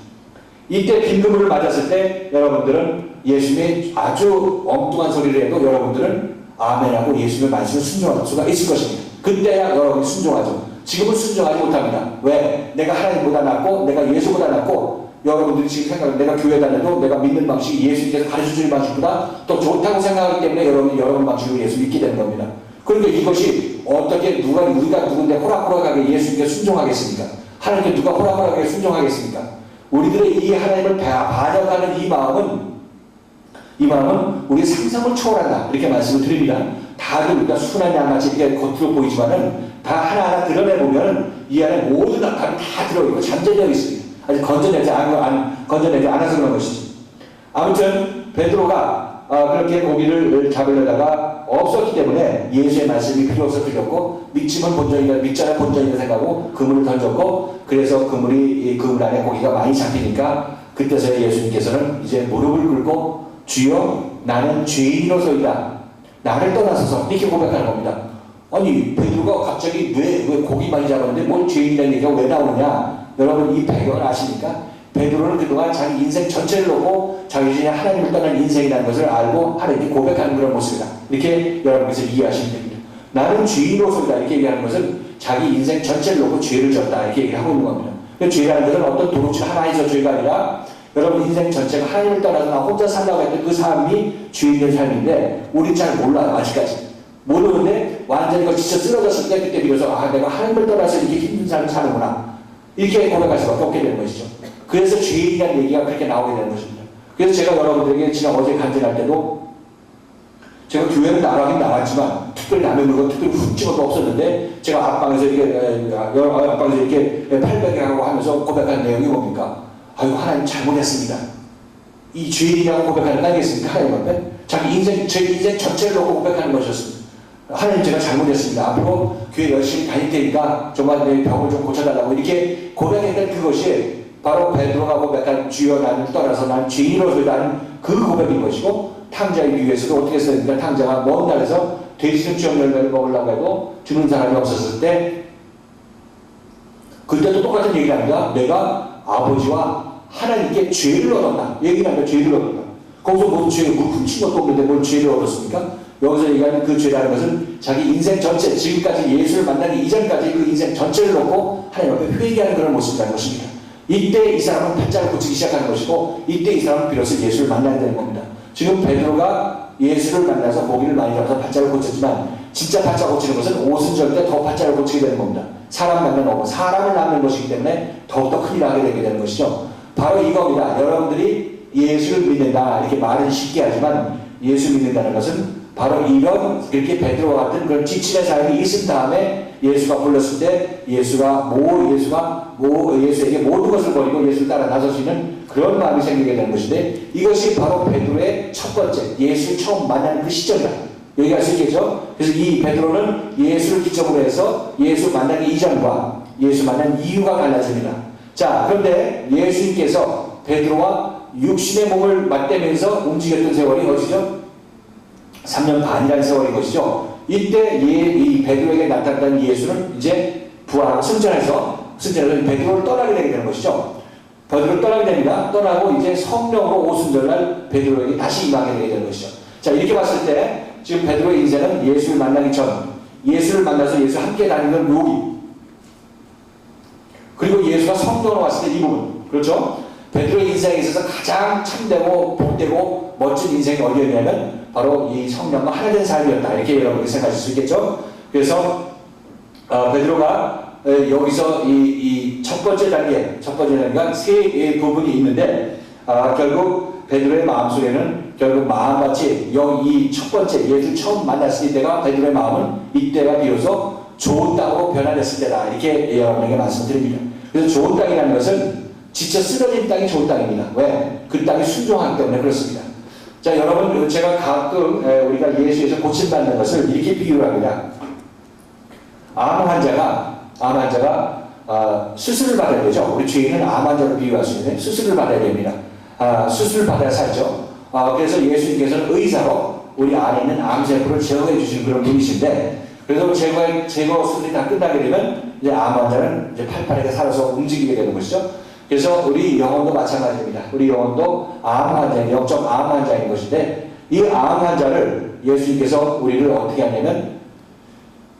이때 빈 그물을 맞았을 때 여러분들은 예수님의 아주 엉뚱한 소리를 해도 여러분들은 아멘하고 예수님의 말씀을 순종할 수가 있을 것입니다. 그때야 여러분이 순종하죠. 지금은 순종하지 못합니다. 왜? 내가 하나님보다 낫고 내가 예수보다 낫고 여러분들이 지금 생각하는 내가 교회 다녀도 내가 믿는 방식이 예수님께서 가르쳐주는 방식보다 더 좋다고 생각하기 때문에 여러분이 여러분 방식으로 예수 믿게 되는 겁니다. 그런데 이것이 어떻게 우리가 누군데 호락호락하게 예수님께 순종하겠습니까? 하나님께 누가 호락호락하게 순종하겠습니까? 우리들의 이 하나님을 반역하는 이 마음은 우리의 상상을 초월한다 이렇게 말씀을 드립니다. 다들 우리가 순한 양같이 이렇게 겉으로 보이지만은 다 하나하나 드러내보면 이 안에 모든 악함이 다 들어있고 잠재되어 있습니다. 아직 건져내지 않아서 그런 것이지. 아무튼 베드로가 그렇게 고기를 잡으려다가 없었기 때문에 예수의 말씀이 필요 없어 드렸고 믿자는 본전이다 생각하고 그물을 던졌고 그래서 그물 안에 고기가 많이 잡히니까 그때서야 예수님께서는 이제 무릎을 꿇고 주여 나는 죄인이로소이다. 나를 떠나소서 이렇게 고백하는 겁니다. 아니 베드로가 갑자기 왜 고기 많이 잡았는데 뭘 죄인이라는 얘기가 왜 나오느냐. 여러분 이 배경을 아십니까? 베드로는 그동안 자기 인생 전체를 놓고 자기 자신이 하나님을 떠난 인생이라는 것을 알고 하나님께 고백하는 그런 모습이다. 이렇게 여러분께서 이해하시면 됩니다. 나는 죄인으로서이다 이렇게 얘기하는 것은 자기 인생 전체를 놓고 죄를 졌다 이렇게 얘기를 하고 있는 겁니다. 죄라는 것은 어떤 도둑질 하나에서 죄가 아니라 여러분 인생 전체가 하나님을 떠나서 나 혼자 살라고 했던 그 삶이 죄인된 삶인데 우리는 잘 몰라요. 아직까지 모르는데 완전히 지쳐 쓰러졌을 때 그때 비로소 내가 하나님을 떠나서 이렇게 힘든 삶을 사는구나 이렇게 고백할 수밖에 없게 되는 것이죠. 그래서 죄인이라는 얘기가 그렇게 나오게 되는 것입니다. 그래서 제가 여러분들에게 지난 어제 간증할 때도 제가 교회는 나가긴 나갔지만 특별히 남의 물건 특별히 훔친 것도 없었는데 제가 앞방에서 이렇게 팔베개하고 하면서 고백한 내용이 뭡니까? 아이고 하나님 잘못했습니다. 이 죄인이라고 고백하는 거 아니겠습니까? 하나님 앞에 제 인생 전체를 놓고 고백하는 것이었습니다. 하나님 제가 잘못했습니다. 앞으로 교회 열심히 다닐 테니까 정말 내 병을 좀 고쳐달라고 이렇게 고백했던 그것이 바로 베드로가 고백한 주여 나를 떠나서 난 죄인으로서라는 그 고백인 것이고 탕자의 비유에서도 어떻게 했습니까? 탕자가 먼 날에서 돼지는 주역 열매를 먹으려고 해도 주는 사람이 없었을 때 그때도 똑같은 얘기를 합니다. 내가 아버지와 하나님께 죄를 얻었다. 얘기를 하면 죄를 얻었다. 거기서 무슨 죄를 훔친 것도 없는데 뭘 죄를 얻었습니까? 여기서 얘기하는 그 죄라는 것은 자기 인생 전체, 지금까지 예수를 만나기 이전까지 그 인생 전체를 놓고 하나님 앞에 회개하는 그런 모습이라는 것입니다. 이때 이 사람은 팔자를 고치기 시작하는 것이고 이때 이 사람은 비로소 예수를 만나야 되는 겁니다. 지금 베드로가 예수를 만나서 고기를 많이 잡아서 팔자를 고쳤지만 진짜 팔자 고치는 것은 오순절 때 더 팔자를 고치게 되는 겁니다. 사람 만나는 사람을 낳는 것이기 때문에 더욱더 큰일 하게 되게 되는 것이죠. 바로 이겁니다. 여러분들이 예수를 믿는다 이렇게 말은 쉽게 하지만 예수 믿는다는 것은 바로 이런 이렇게 베드로와 같은 그런 지침의 삶이 있은 다음에 예수가 불렀을 때 예수에게 모든 것을 버리고 예수를 따라 나설 수 있는 그런 마음이 생기게 되는 것인데 이것이 바로 베드로의 첫 번째 예수를 처음 만나는 그 시점이다. 여기가 수 있겠죠? 그래서 이 베드로는 예수를 기점으로 해서 예수 만나기 이전과 예수 만난 이유가 갈라집니다. 자, 그런데 예수님께서 베드로와 육신의 몸을 맞대면서 움직였던 세월이 어디죠? 3년 반이라는 세월인 것이죠. 이때 이 베드로에게 나타났던 예수는 이제 부활하고 승천해서 순전히 베드로를 떠나게 되게 되는 것이죠. 베드로를 떠나게 됩니다. 떠나고 이제 성령으로 오순절날 베드로에게 다시 임하게 되게 되는 것이죠. 자, 이렇게 봤을 때 지금 베드로의 인생은 예수를 만나기 전, 예수를 만나서 예수와 함께 다니는 요기, 그리고 예수가 성령으로 왔을 때 이 부분, 그렇죠? 베드로의 인생에 있어서 가장 참되고 복되고 멋진 인생이 어디였냐면 바로 이 성령과 하나 된 삶이었다. 이렇게 여러분이 생각하실 수 있겠죠? 그래서 베드로가 여기서 이 첫 번째 단계가 세 부분이 있는데 결국 베드로의 마음속에는 결국 마음같이 이 첫 번째 예수 처음 만났을 때가 베드로의 마음은 이때가 비로소 좋은 땅으로 변화됐을 때다. 이렇게 여러분에게 말씀드립니다. 그래서 좋은 땅이라는 것은 지쳐 쓰러진 땅이 좋은 땅입니다. 왜? 그 땅이 순종하기 때문에 그렇습니다. 자, 여러분, 제가 가끔 우리가 예수에서 고침받는 것을 이렇게 비유를 합니다. 암 환자가 수술을 받아야 되죠. 우리 주인은 암 환자를 비유할 수 있는데 수술을 받아야 됩니다. 수술을 받아야 살죠. 그래서 예수님께서는 의사로 우리 안에 있는 암세포를 제거해 주시는 그런 분이신데, 그래서 제거 수술이 다 끝나게 되면 이제 암 환자는 이제 팔팔하게 살아서 움직이게 되는 것이죠. 그래서 우리 영혼도 마찬가지입니다. 우리 영혼도 암 환자, 영적 암 환자인 것인데, 이 암 환자를 예수님께서 우리를 어떻게 하냐면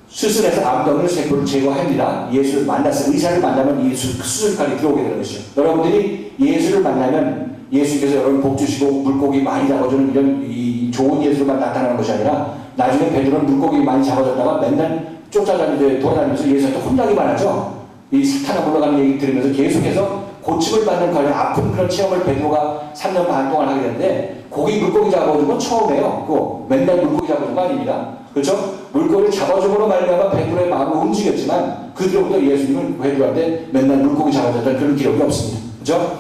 수술해서 암덩이 세포를 제거합니다. 예수를 만나서 의사를 만나면 이 수술칼이 들어오게 되는 것이죠. 여러분들이 예수를 만나면 예수님께서 여러분 복 주시고 물고기 많이 잡아주는 이런 이 좋은 예수만 나타나는 것이 아니라, 나중에 베드로는 물고기 많이 잡아줬다가 맨날 돌아다니면서 예수한테 혼나기만 하죠. 이 사탄아 물러가는 얘기 들으면서 계속해서 고침을 받는 과정, 아픈 그런 체험을 베드로가 3년 반 동안 하게 되는데, 고기 물고기 잡아준 건 처음이에요. 그거 맨날 물고기 잡아준 거 아닙니다. 그렇죠? 물고기를 잡아줌으로 말미암아 베드로의 마음을 움직였지만, 그 뒤로부터 예수님은 베드로한테 맨날 물고기 잡아줬던 그런 기억이 없습니다. 그렇죠?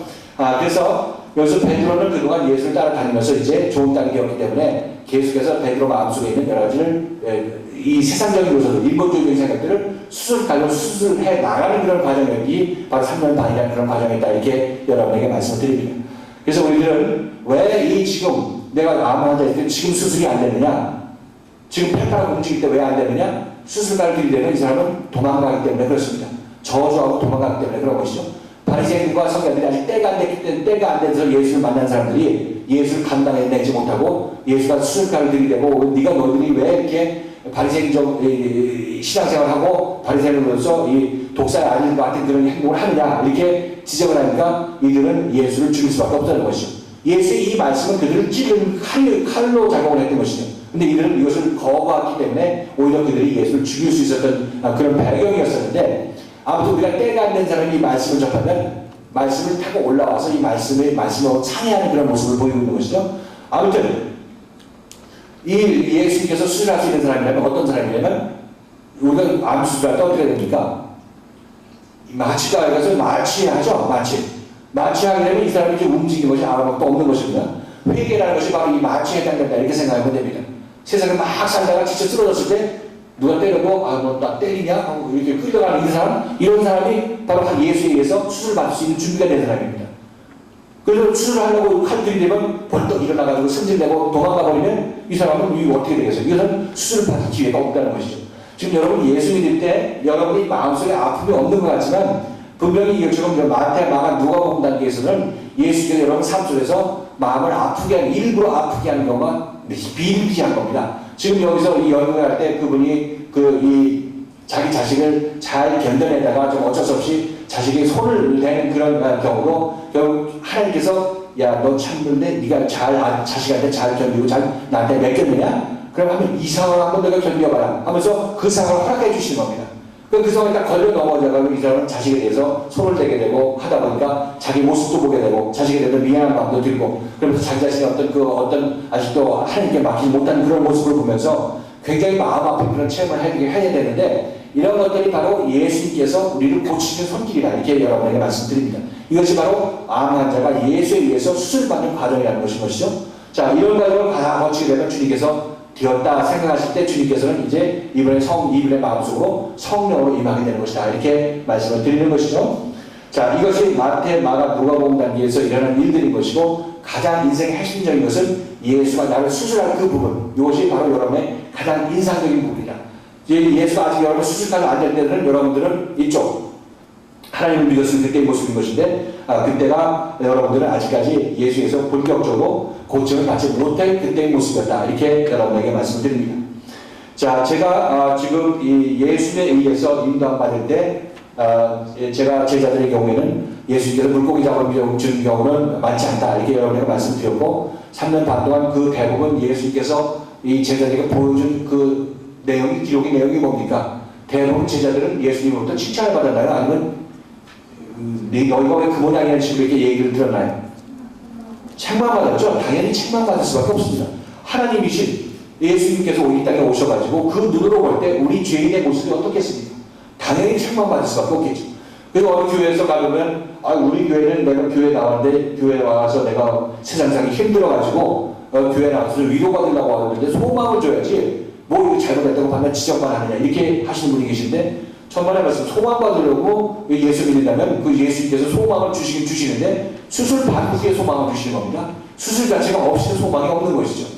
그래서 여기서 베드로는 그동안 예수를 따라다니면서 이제 좋은 땅이 되었기 때문에 계속해서 베드로 마음속에 있는 여러 가지를 이 세상적인 요소들, 인본주의적인 생각들을 수술해 나가는 그런 과정이 바로 3년 반이라는 그런 과정이다. 이렇게 여러분에게 말씀드립니다. 그래서 우리들은 왜 지금 내가 암 환자일 때 지금 수술이 안 되느냐? 지금 팔팔하게 움직일 때 왜 안 되느냐? 수술가를 들이대면 이 사람은 도망가기 때문에 그렇습니다. 저주하고 도망가기 때문에 그런 것이죠. 바리새인과 성경들이 아직 때가 안 됐기 때문에, 때가 안 돼서 예수를 만난 사람들이 예수를 감당해내지 못하고 예수가 수술가를 들이대고, 네가 너희들이 왜 이렇게 바리새인적 신앙생활하고 바리새인으로서 이 독사의 아닌 것 같은 그런 행동을 하느냐, 이렇게 지적을 하니까 이들은 예수를 죽일 수밖에 없다는 것이죠. 예수의 이 말씀은 그들을 찌르는 칼로 작용을 했던 것이죠. 근데 이들은 이것을 거부했기 때문에 오히려 그들이 예수를 죽일 수 있었던 그런 배경이었었는데, 아무튼 우리가 때가 안 된 사람이 이 말씀을 접하면 말씀을 타고 올라와서 이 말씀으로 찬양하는 그런 모습을 보이고 있는 것이죠. 아무튼 이 예수님께서 수술할 수 있는 사람이라면 어떤 사람이냐면, 우리가 암 수술할 때 어떻게 됩니까? 마취가 가서 마취하죠. 마취하게 되면 이 사람이 이제 움직이는 것이 아무것도 없는 것입니다. 회개라는 것이 바로 이 마취에 해당된다. 이렇게 생각하면 됩니다. 세상에 막 살다가 지쳐 쓰러졌을 때 누가 때려도 너 나 때리냐? 하고 이렇게 끌려가는 이런 사람이 바로 예수에 의해서 수술받을 수 있는 준비가 된 사람입니다. 그래서 수술하려고 칼 들이대면 벌떡 일어나가지고 승질내고 도망가버리면 이 사람은 이거 어떻게 되겠어요? 이것은 수술을 받을 기회가 없다는 것이죠. 지금 여러분 예수 믿을 때 여러분이 마음속에 아픔이 없는 것 같지만, 분명히 지금 마태, 마가, 누가복음 단계에서는 예수께서 여러분 삶 속에서 마음을 아프게 하는, 일부러 아프게 하는 경우가 비일비재한 겁니다. 지금 여기서 이 연구할 때 그분이 자기 자식을 잘 견뎌내다가 좀 어쩔 수 없이 자식이 손을 대는 그런 경우로 결국 하나님께서 야, 너 참는데 네가 자식한테 잘 견디고 나한테 맡겼느냐? 그럼 하면 이 상황을 한번 내가 견뎌봐라 하면서 그 상황을 허락해 주시는 겁니다. 그 상황에 딱 걸려 넘어져가지고 이 사람은 자식에 대해서 손을 대게 되고 하다 보니까 자기 모습도 보게 되고 자식에 대해서 미안한 마음도 들고, 그러면서 자기 자신의 어떤 아직도 하나님께 맡기지 못한 그런 모습을 보면서 굉장히 마음 아픈 그런 체험을 해야 되는데, 이런 것들이 바로 예수님께서 우리를 고치는 손길이다. 이렇게 여러분에게 말씀드립니다. 이것이 바로 암 환자가 예수에 의해서 수술받는 과정이라는 것이죠. 자, 이런 과정을 거치게 되면 주님께서 되었다 생각하실 때 주님께서는 이제 이분의 마음속으로 성령으로 임하게 되는 것이다. 이렇게 말씀을 드리는 것이죠. 자, 이것이 마태, 마가, 누가복음 단계에서 일어난 일들인 것이고, 가장 인생의 핵심적인 것은 예수가 나를 수술하는 그 부분, 이것이 바로 여러분의 가장 인상적인 부분이다. 예수가 아직 여러분 수술까지 안 될 때는 여러분들은 이쪽 하나님을 믿었을 그때의 모습인 것인데 그때가 여러분들은 아직까지 예수에서 본격적으로 고침을 받지 못할 그때의 모습이었다. 이렇게 여러분에게 말씀드립니다. 자, 제가 지금 이 예수에 의해서 인도함 받을 때 제가 제자들의 경우에는 예수님께서 물고기 잡아주는 경우는 많지 않다. 이렇게 여러분에게 말씀드렸고 3년 반 동안 그 대부분 예수님께서 이 제자들에게 보여준 그 내용이 기록의 내용이 뭡니까? 대부분 제자들은 예수님으로부터 칭찬을 받았나요? 아니면 너희가 왜 그 모양이라는 식으로 이렇게 얘기를 들었나요? 책망받았죠? 당연히 책망받을 수밖에 없습니다. 하나님이신 예수님께서 이 땅에 오셔가지고 그 눈으로 볼 때 우리 죄인의 모습이 어떻겠습니까? 당연히 책망받을 수밖에 없겠죠. 그래서 어느 교회에서 가보면 우리 교회는 내가 교회 나왔는데 교회 와서 내가 세상상이 힘들어가지고 교회 나와서 위로받으려고 하는데 소망을 줘야지 뭐 이거 잘못했다고 반면 지적만 하느냐 이렇게 하시는 분이 계신데 천만에 말씀 소망 받으려고 예수 믿는다면 그 예수님께서 소망을 주시긴 주시는데 수술 반드시 소망을 주시는 겁니다. 수술 자체가 없이는 소망이 없는 것이죠.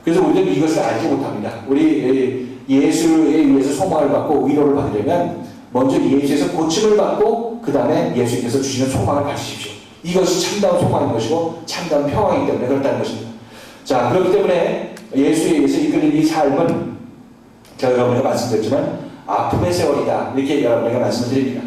그래서 우리는 이것을 알지 못합니다. 우리 예수에 의해서 소망을 받고 위로를 받으려면 먼저 예수에서 고침을 받고 그 다음에 예수님께서 주시는 소망을 가지십시오. 이것이 참다운 소망인 것이고 참다운 평화이기 때문에 그렇다는 것입니다. 자, 그렇기 때문에 예수에 의해서 이끄는 이 삶은 제가 여러분에게 말씀드렸지만 아픔의 세월이다. 이렇게 여러분에게 말씀을 드립니다.